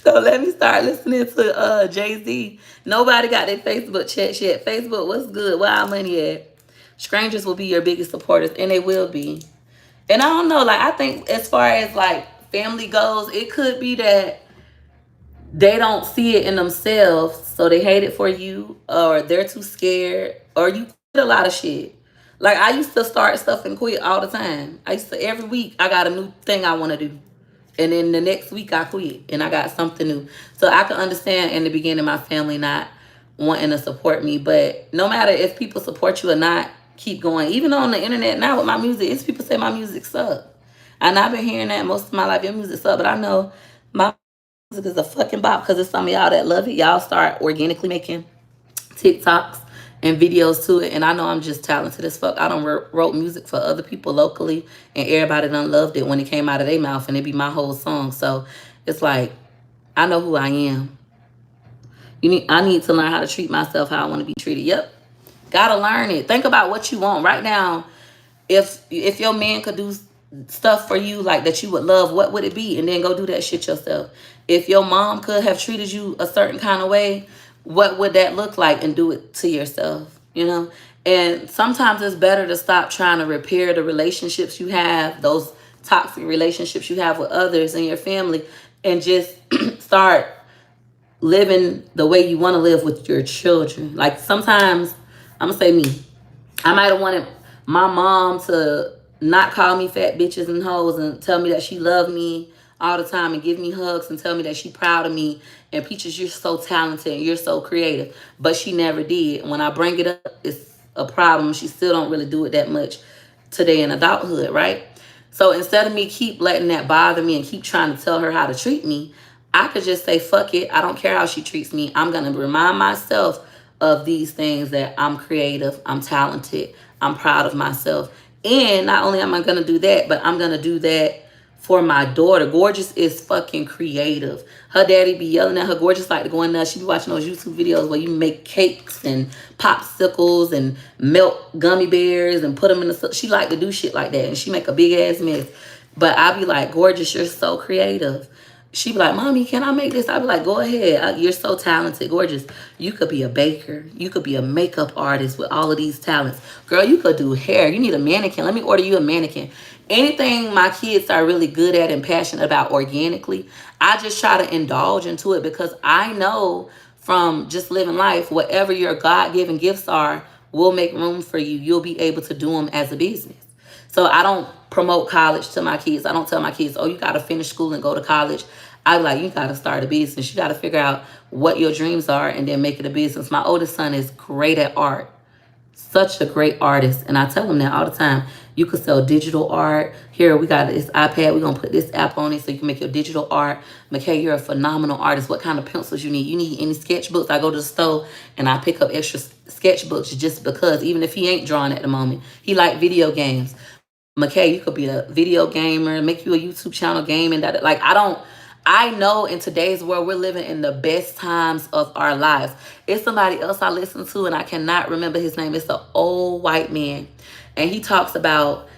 So let me start listening to Jay-Z. Nobody got their Facebook checks yet. Facebook, what's good? Where our money at? Strangers will be your biggest supporters, and they will be. And I don't know, like, I think as far as, like, family goes, it could be that they don't see it in themselves, so they hate it for you, or they're too scared, or you quit a lot of shit. Like, I used to start stuff and quit all the time. Every week, I got a new thing I want to do. And then the next week I quit and I got something new. So I can understand in the beginning my family not wanting to support me. But no matter if people support you or not, keep going. Even on the internet now with my music, it's people say my music sucks. And I've been hearing that most of my life, your music sucks. But I know my music is a fucking bop because it's some of y'all that love it. Y'all start organically making TikToks and videos to it, and I know I'm just talented as fuck. I done wrote music for other people locally, and everybody done loved it when it came out of their mouth, and it be my whole song. So it's like, I know who I am. I need to learn how to treat myself how I want to be treated. Yep, gotta learn it. Think about what you want right now. If your man could do stuff for you like that you would love, what would it be? And then go do that shit yourself. If your mom could have treated you a certain kind of way, what would that look like? And do it to yourself, you know? And sometimes it's better to stop trying to repair the relationships you have, those toxic relationships you have with others in your family, and just start living the way you want to live with your children. Like, sometimes, I'm going to say me, I might have wanted my mom to not call me fat bitches and hoes and tell me that she loved me all the time and give me hugs and tell me that she proud of me and Peaches, you're so talented and you're so creative. But she never did. When I bring it up, it's a problem. She still don't really do it that much today in adulthood, right? So instead of me keep letting that bother me and keep trying to tell her how to treat me, I could just say, fuck it. I don't care how she treats me. I'm going to remind myself of these things, that I'm creative, I'm talented, I'm proud of myself. And not only am I going to do that, but I'm going to do that for my daughter. Gorgeous is fucking creative. Her daddy be yelling at her. Gorgeous like to go in there. She be watching those YouTube videos where you make cakes and popsicles and melt gummy bears and put them in the... She like to do shit like that. And she make a big ass mess. But I be like, Gorgeous, you're so creative. She be like, Mommy, can I make this? I be like, go ahead. You're so talented. Gorgeous. You could be a baker. You could be a makeup artist with all of these talents. Girl, you could do hair. You need a mannequin. Let me order you a mannequin. Anything my kids are really good at and passionate about organically, I just try to indulge into it, because I know from just living life, whatever your God-given gifts are will make room for you. You'll be able to do them as a business. So I don't promote college to my kids. I don't tell my kids, oh, you got to finish school and go to college. I like, you got to start a business. You got to figure out what your dreams are and then make it a business. My oldest son is great at art. Such a great artist. And I tell him that all the time. You could sell digital art. Here, we got this iPad. We're going to put this app on it so you can make your digital art. McKay, you're a phenomenal artist. What kind of pencils you need? You need any sketchbooks? I go to the store and I pick up extra sketchbooks just because, even if he ain't drawing at the moment. He like video games. McKay, you could be a video gamer, make you a YouTube channel gaming. Like, I know in today's world, we're living in the best times of our lives. It's somebody else I listen to, and I cannot remember his name. It's an old white man. And he talks about,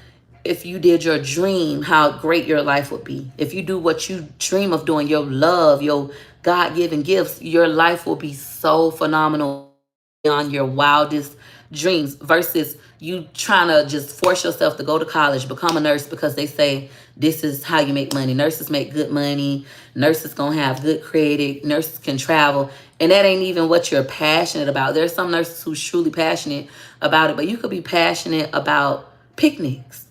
if you did your dream, how great your life would be. If you do what you dream of doing, your love, your God-given gifts, your life will be so phenomenal beyond your wildest dreams versus you trying to just force yourself to go to college, become a nurse because they say this is how you make money. Nurses make good money. Nurses gonna have good credit. Nurses can travel. And that ain't even what you're passionate about. There's some nurses who's truly passionate about it, but you could be passionate about picnics.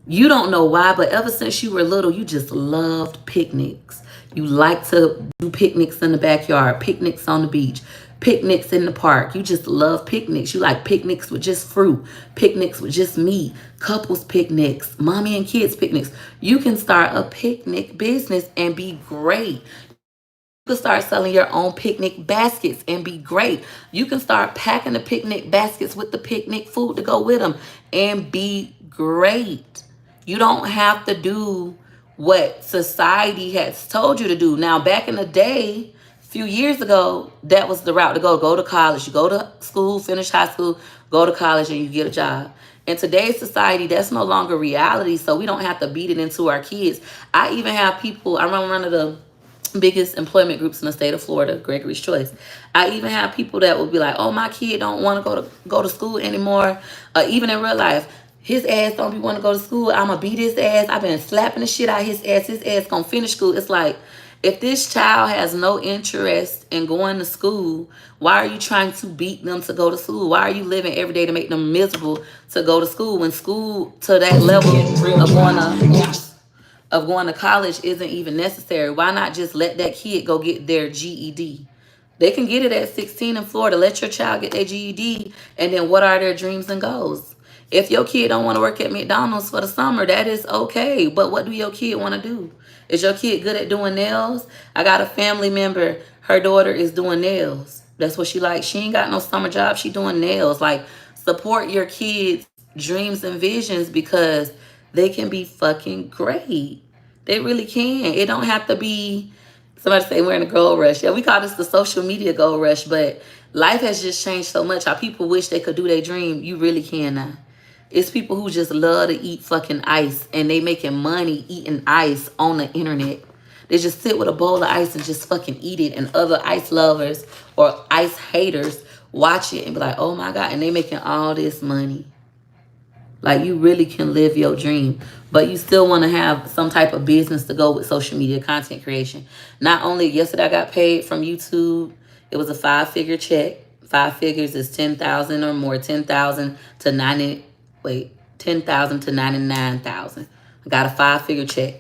You don't know why, but ever since you were little, you just loved picnics. You like to do picnics in the backyard, picnics on the beach, picnics in the park. You just love picnics. You like picnics with just fruit, picnics with just meat, couples picnics, mommy and kids picnics. You can start a picnic business and be great. You can start selling your own picnic baskets and be great. You can start packing the picnic baskets with the picnic food to go with them and be great. You don't have to do what society has told you to do. Now, back in the day, a few years ago, that was the route to go. Go to college. You go to school, finish high school, go to college, and you get a job. In today's society, that's no longer reality, so we don't have to beat it into our kids. I even have people, I run one of the biggest employment groups in the state of Florida, Gregory's Choice. I even have people that will be like, oh, my kid don't want to go to school anymore. Even in real life, his ass don't be want to go to school. I'm going to beat his ass. I've been slapping the shit out of his ass. His ass going to finish school. It's like, if this child has no interest in going to school, why are you trying to beat them to go to school? Why are you living every day to make them miserable to go to school when school to that level of going to college isn't even necessary? Why not just let that kid go get their GED? They can get it at 16 in Florida. Let your child get their GED, and then what are their dreams and goals? If your kid don't want to work at McDonald's for the summer, that is okay. But what do your kid want to do? Is your kid good at doing nails? I got a family member, her daughter is doing nails. That's what she likes. She ain't got no summer job. She doing nails. Like, support your kids' dreams and visions because they can be fucking great. They really can. It don't have to be, somebody say we're in a gold rush. Yeah, we call this the social media gold rush, but life has just changed so much. How people wish they could do their dream. You really can now. It's people who just love to eat fucking ice and they making money eating ice on the internet. They just sit with a bowl of ice and just fucking eat it, and other ice lovers or ice haters watch it and be like, oh my God, and they making all this money. Like, you really can live your dream, but you still want to have some type of business to go with social media content creation. Not only, yesterday I got paid from YouTube. It was a 5-figure check. 5 figures is 10,000 or more, 10,000 to 10,000 to 99,000. I got a 5-figure check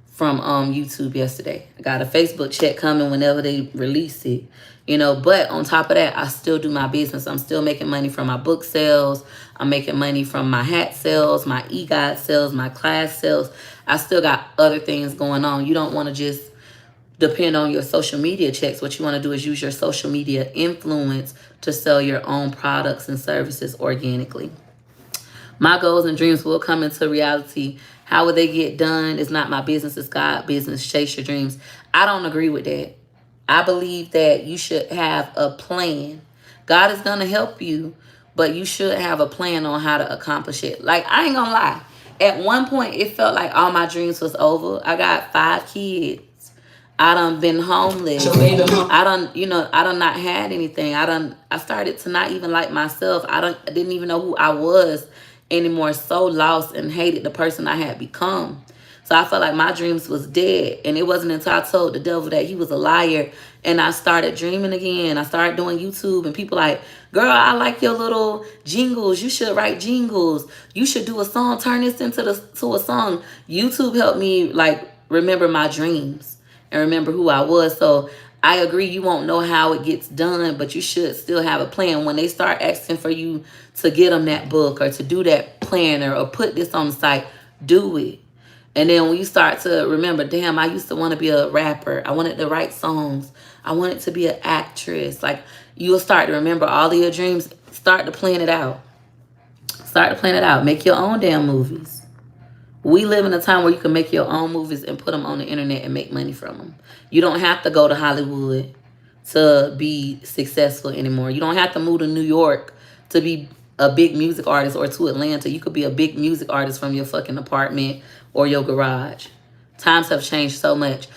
from YouTube yesterday. I got a Facebook check coming whenever they release it. You know, but on top of that, I still do my business. I'm still making money from my book sales. I'm making money from my hat sales, my e-guide sales, my class sales. I still got other things going on. You don't want to just depend on your social media checks. What you want to do is use your social media influence to sell your own products and services organically. My goals and dreams will come into reality. How will they get done? It's not my business. It's God's business. Chase your dreams. I don't agree with that. I believe that you should have a plan. God is going to help you, but you should have a plan on how to accomplish it. Like, I ain't going to lie. At one point, it felt like all my dreams was over. I got 5 kids. I done been homeless. I done not had anything. I started to not even like myself. I didn't even know who I was anymore. So lost and hated the person I had become. So I felt like my dreams was dead. And it wasn't until I told the devil that he was a liar and I started dreaming again. I started doing YouTube and people like, girl, I like your little jingles. You should write jingles. You should do a song. Turn this into a song. YouTube helped me like remember my dreams and remember who I was. So I agree, you won't know how it gets done, but you should still have a plan. When they start asking for you to get them that book or to do that planner or put this on the site, do it. And then when you start to remember, damn, I used to want to be a rapper. I wanted to write songs. I wanted to be an actress. Like, you'll start to remember all of your dreams. Start to plan it out. Start to plan it out. Make your own damn movies. We live in a time where you can make your own movies and put them on the internet and make money from them. You don't have to go to Hollywood to be successful anymore. You don't have to move to New York to be a big music artist or to Atlanta. You could be a big music artist from your fucking apartment or your garage. Times have changed so much.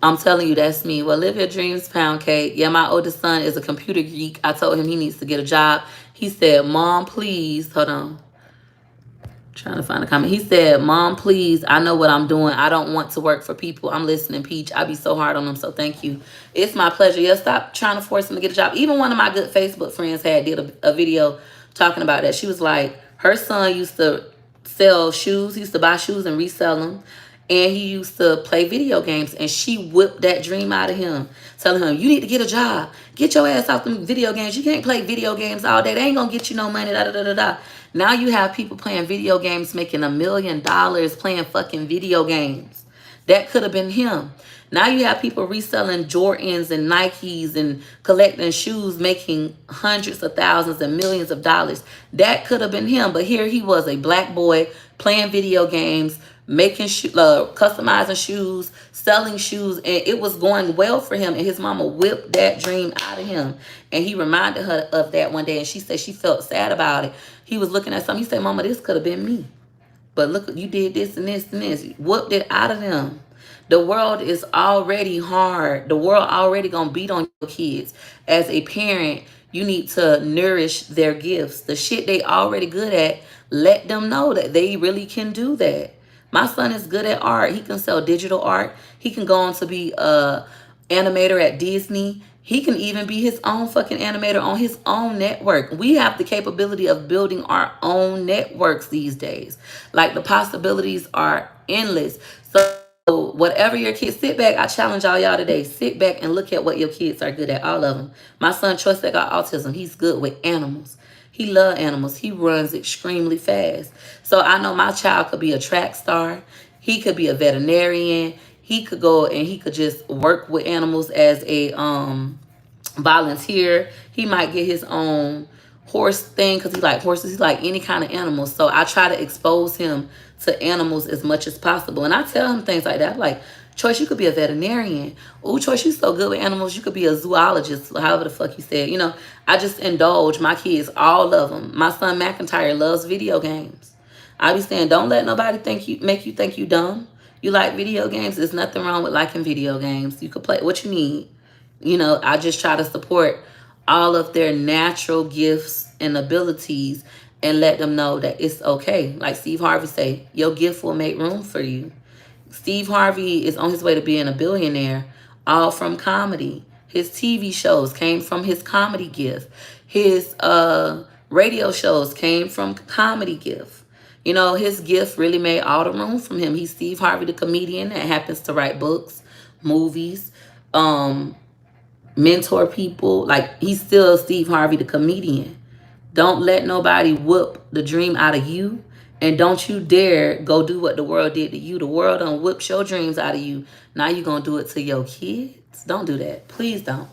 I'm telling you, that's me. Well, live your dreams, pound cake. Yeah, my oldest son is a computer geek. I told him he needs to get a job. He said, Mom, please. Hold on. Trying to find a comment. He said, Mom, please. I know what I'm doing. I don't want to work for people. I'm listening, Peach. I be so hard on them, so thank you. It's my pleasure. Yeah, stop trying to force him to get a job. Even one of my good Facebook friends did a video talking about that. She was like, her son used to sell shoes. He used to buy shoes and resell them. And he used to play video games, and she whipped that dream out of him, telling him, you need to get a job. Get your ass off them video games. You can't play video games all day. They ain't going to get you no money, da da da da da. Now you have people playing video games making $1 million playing fucking video games. That could have been him. Now you have people reselling Jordans and Nikes and collecting shoes, making hundreds of thousands and millions of dollars. That could have been him. But here he was, a black boy playing video games, making customizing shoes, selling shoes, and it was going well for him. And his mama whipped that dream out of him. And he reminded her of that one day, and she said she felt sad about it. He was looking at something. He said, Mama, this could have been me. But look, you did this and this and this. Whooped it out of them. The world is already hard. The world already gonna beat on your kids. As a parent, you need to nourish their gifts. The shit they already good at, let them know that they really can do that. My son is good at art. He can sell digital art. He can go on to be a animator at Disney. He can even be his own fucking animator on his own network. We have the capability of building our own networks these days. Like, the possibilities are endless. So whatever your kids, sit back. I challenge all y'all today. Sit back and look at what your kids are good at, all of them. My son Troy that got autism. He's good with animals. He loves animals. He runs extremely fast. So I know my child could be a track star. He could be a veterinarian. He could go and he could just work with animals as a volunteer. He might get his own horse thing because he like horses. He like any kind of animal. So I try to expose him to animals as much as possible. And I tell him things like that. I'm like, Choice, you could be a veterinarian. Oh, Choice, you so good with animals. You could be a zoologist, however the fuck you said. You know, I just indulge my kids, all of them. My son McIntyre loves video games. I be saying, don't let nobody make you think you dumb. You like video games. There's nothing wrong with liking video games. You could play what you need. You know, I just try to support all of their natural gifts and abilities and let them know that it's okay. Like Steve Harvey say, your gift will make room for you. Steve Harvey is on his way to being a billionaire, all from comedy. His TV shows came from his comedy gift. His radio shows came from comedy gift. You know, his gift really made all the room from him. He's Steve Harvey, the comedian that happens to write books, movies, mentor people. Like, he's still Steve Harvey, the comedian. Don't let nobody whoop the dream out of you. And don't you dare go do what the world did to you. The world done whipped your dreams out of you. Now you're going to do it to your kids? Don't do that. Please don't.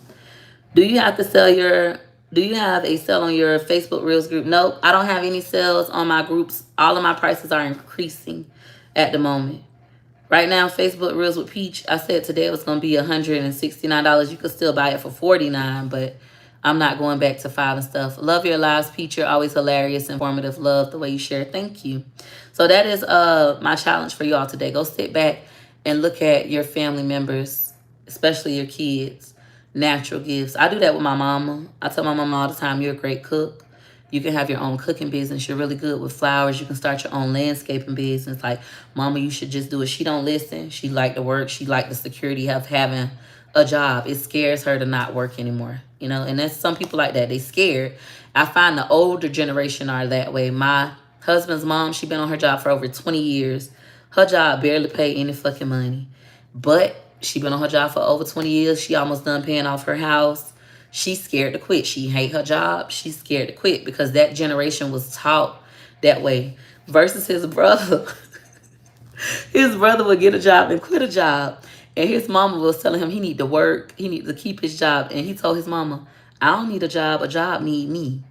Do you have a sale on your Facebook Reels group? Nope. I don't have any sales on my groups. All of my prices are increasing at the moment. Right now, Facebook Reels with Peach, I said today it was going to be $169. You could still buy it for $49, but I'm not going back to $5 and stuff. Love your lives, Peach. You're always hilarious, informative. Love the way you share. Thank you. So that is my challenge for you all today. Go sit back and look at your family members, especially your kids, natural gifts. I do that with my mama. I tell my mama all the time, you're a great cook. You can have your own cooking business. You're really good with flowers. You can start your own landscaping business. Like, Mama, you should just do it. She don't listen. She like to work. She like the security of having a job. It scares her to not work anymore. You know, and that's some people like that. They scared. I find the older generation are that way. My husband's mom, she been on her job for over 20 years. Her job barely pay any fucking money. But she been on her job for over 20 years. She almost done paying off her house. She's scared to quit. She hate her job. She's scared to quit because that generation was taught that way. Versus his brother. His brother would get a job and quit a job. And his mama was telling him he need to work. He need to keep his job. And he told his mama, I don't need a job. A job need me.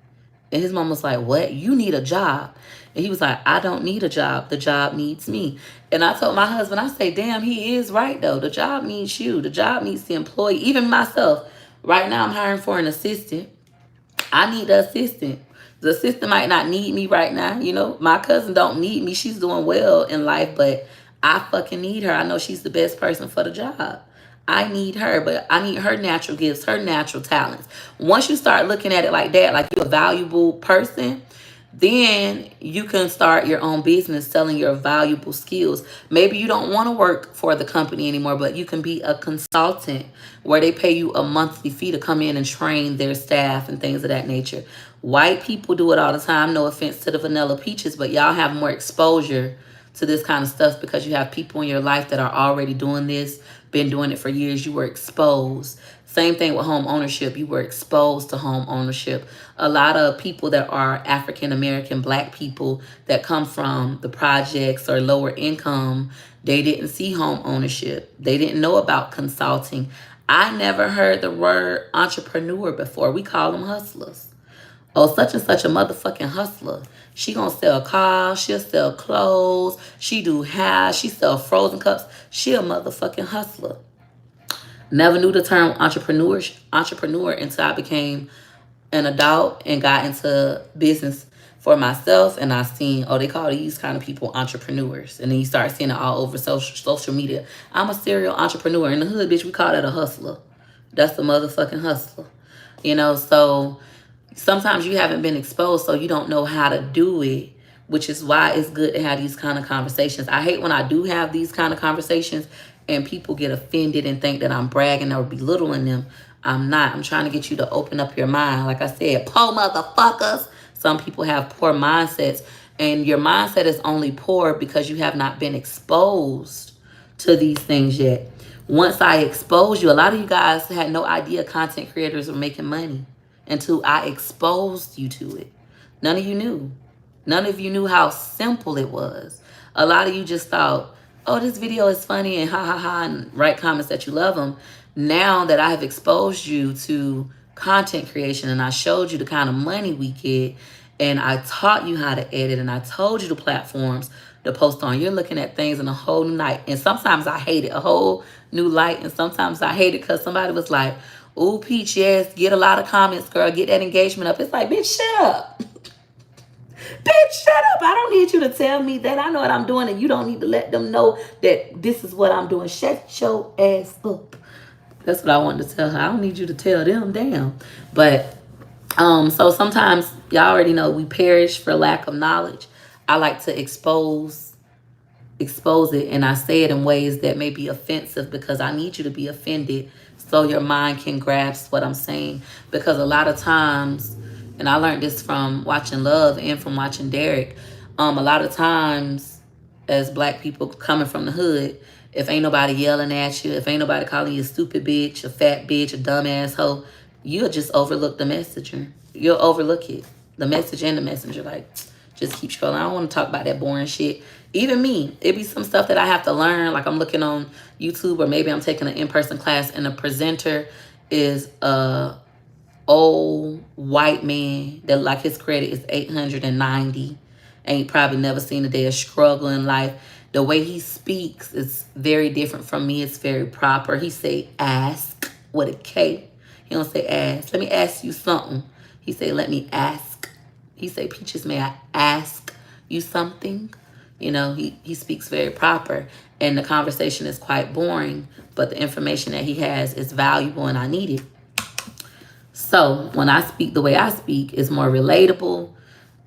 And his mama was like, what? You need a job. And he was like, I don't need a job. The job needs me. And I told my husband, I say, damn, he is right, though. The job needs you. The job needs the employee. Even myself. Right now, I'm hiring for an assistant. I need the assistant. The assistant might not need me right now. You know, my cousin don't need me. She's doing well in life, but I fucking need her. I know she's the best person for the job. I need her, but I need her natural gifts, her natural talents. Once you start looking at it like that, like you're a valuable person, then you can start your own business selling your valuable skills. Maybe you don't want to work for the company anymore, but you can be a consultant where they pay you a monthly fee to come in and train their staff and things of that nature. White people do it all the time. No offense to the vanilla peaches, but y'all have more exposure to this kind of stuff because you have people in your life that are already doing this, been doing it for years. You were exposed. Same thing with home ownership. You were exposed to home ownership. A lot of people that are African American, Black people that come from the projects or lower income, they didn't see home ownership. They didn't know about consulting. I never heard the word entrepreneur before. We call them hustlers. Oh, such and such a motherfucking hustler. She gonna sell cars, she'll sell clothes, she do hair, she sell frozen cups. She a motherfucking hustler. Never knew the term entrepreneur until I became an adult and got into business for myself. And I seen, oh, they call these kind of people entrepreneurs. And then you start seeing it all over social media. I'm a serial entrepreneur. In the hood, bitch, we call that a hustler. That's a motherfucking hustler. You know, so sometimes you haven't been exposed, so you don't know how to do it, which is why it's good to have these kind of conversations. I hate when I do have these kind of conversations and people get offended and think that I'm bragging or belittling them. I'm not. I'm trying to get you to open up your mind. Like I said, poor motherfuckers. Some people have poor mindsets, and your mindset is only poor because you have not been exposed to these things yet. Once I exposed you, a lot of you guys had no idea content creators were making money until I exposed you to it. None of you knew. None of you knew how simple it was. A lot of you just thought, oh, this video is funny and ha ha ha, and write comments that you love them. Now that I have exposed you to content creation and I showed you the kind of money we get and I taught you how to edit and I told you the platforms to post on, you're looking at things in a whole new light. And sometimes I hate it, a whole new light. And sometimes I hate it because somebody was like, ooh, Peach, yes, get a lot of comments, girl, get that engagement up. It's like, bitch, shut up. Bitch, shut up. I don't need you to tell me that. I know what I'm doing, and you don't need to let them know that this is what I'm doing. Shut your ass up. That's what I wanted to tell her. I don't need you to tell them, damn. But so sometimes y'all already know we perish for lack of knowledge. I like to expose it, and I say it in ways that may be offensive because I need you to be offended so your mind can grasp what I'm saying. Because a lot of times, and I learned this from watching Love and from watching Derek, a lot of times as Black people coming from the hood, if ain't nobody yelling at you, if ain't nobody calling you a stupid bitch, a fat bitch, a dumb asshole, you'll just overlook the messenger. You'll overlook it. The message and the messenger, like, just keep scrolling. I don't want to talk about that boring shit. Even me, it be some stuff that I have to learn. Like I'm looking on YouTube, or maybe I'm taking an in-person class and the presenter is a old white man that like his credit is 890. Ain't probably never seen a day of struggle in life. The way he speaks is very different from me. It's very proper. He say ask with a K. He don't say ask. Let me ask you something. He say let me ask. He say, Peaches, may I ask you something? You know, he speaks very proper, and the conversation is quite boring, but the information that he has is valuable and I need it. So when I speak the way I speak, it's more relatable.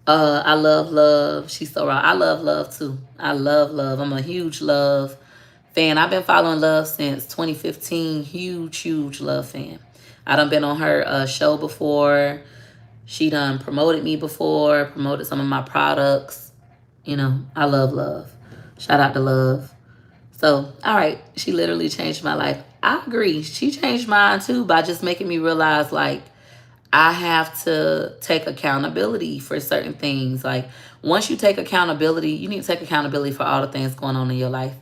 I love Love. She's so raw. I love Love too. I love Love. I'm a huge Love fan. I've been following Love since 2015. Huge Love fan. I done been on her show before. She done promoted me before, promoted some of my products. You know, I love Love. Shout out to Love. So, all right, she literally changed my life. I agree. She changed mine too by just making me realize, like, I have to take accountability for certain things. Like, once you take accountability, you need to take accountability for all the things going on in your life,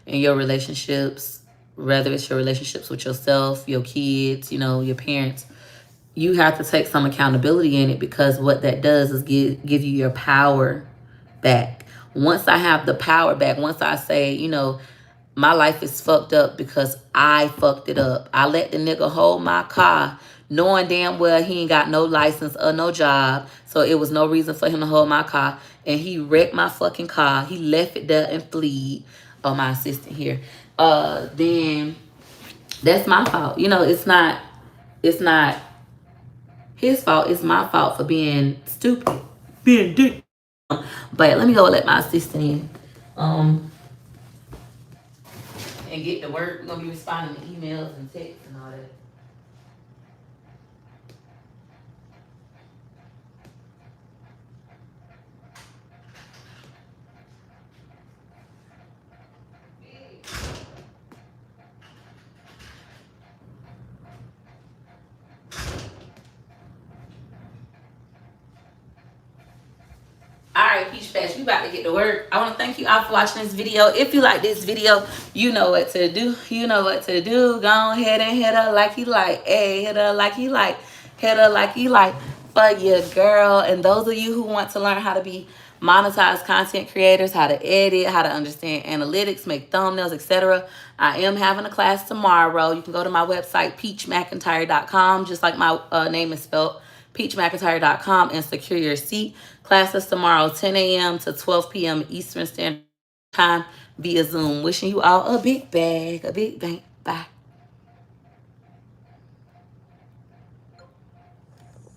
in your relationships, whether it's your relationships with yourself, your kids, you know, your parents. You have to take some accountability in it, because what that does is give you your power back. Once I have the power back, once I say, you know, my life is fucked up because I fucked it up. I let the nigga hold my car knowing damn well he ain't got no license or no job. So it was no reason for him to hold my car. And he wrecked my fucking car. He left it there and fled. Oh, my assistant here. Then That's my fault. You know, it's not his fault. It's my fault for being stupid. Being dick. But let me go let my assistant in. And get to work. We're gonna be responding to emails and texts and all that. Alright, Peach Patch, we about to get to work. I want to thank you all for watching this video. If you like this video, you know what to do. You know what to do. Go ahead and hit her like you like. Hey, hit her like you like. Hit her like you like for your girl. And those of you who want to learn how to be monetized content creators, how to edit, how to understand analytics, make thumbnails, etc. I am having a class tomorrow. You can go to my website, peachmcintyre.com, just like my name is spelled, peachmcintyre.com, and secure your seat. Classes tomorrow, 10 a.m. to 12 p.m. Eastern Standard Time via Zoom. Wishing you all a big bag, a big bang. Bye.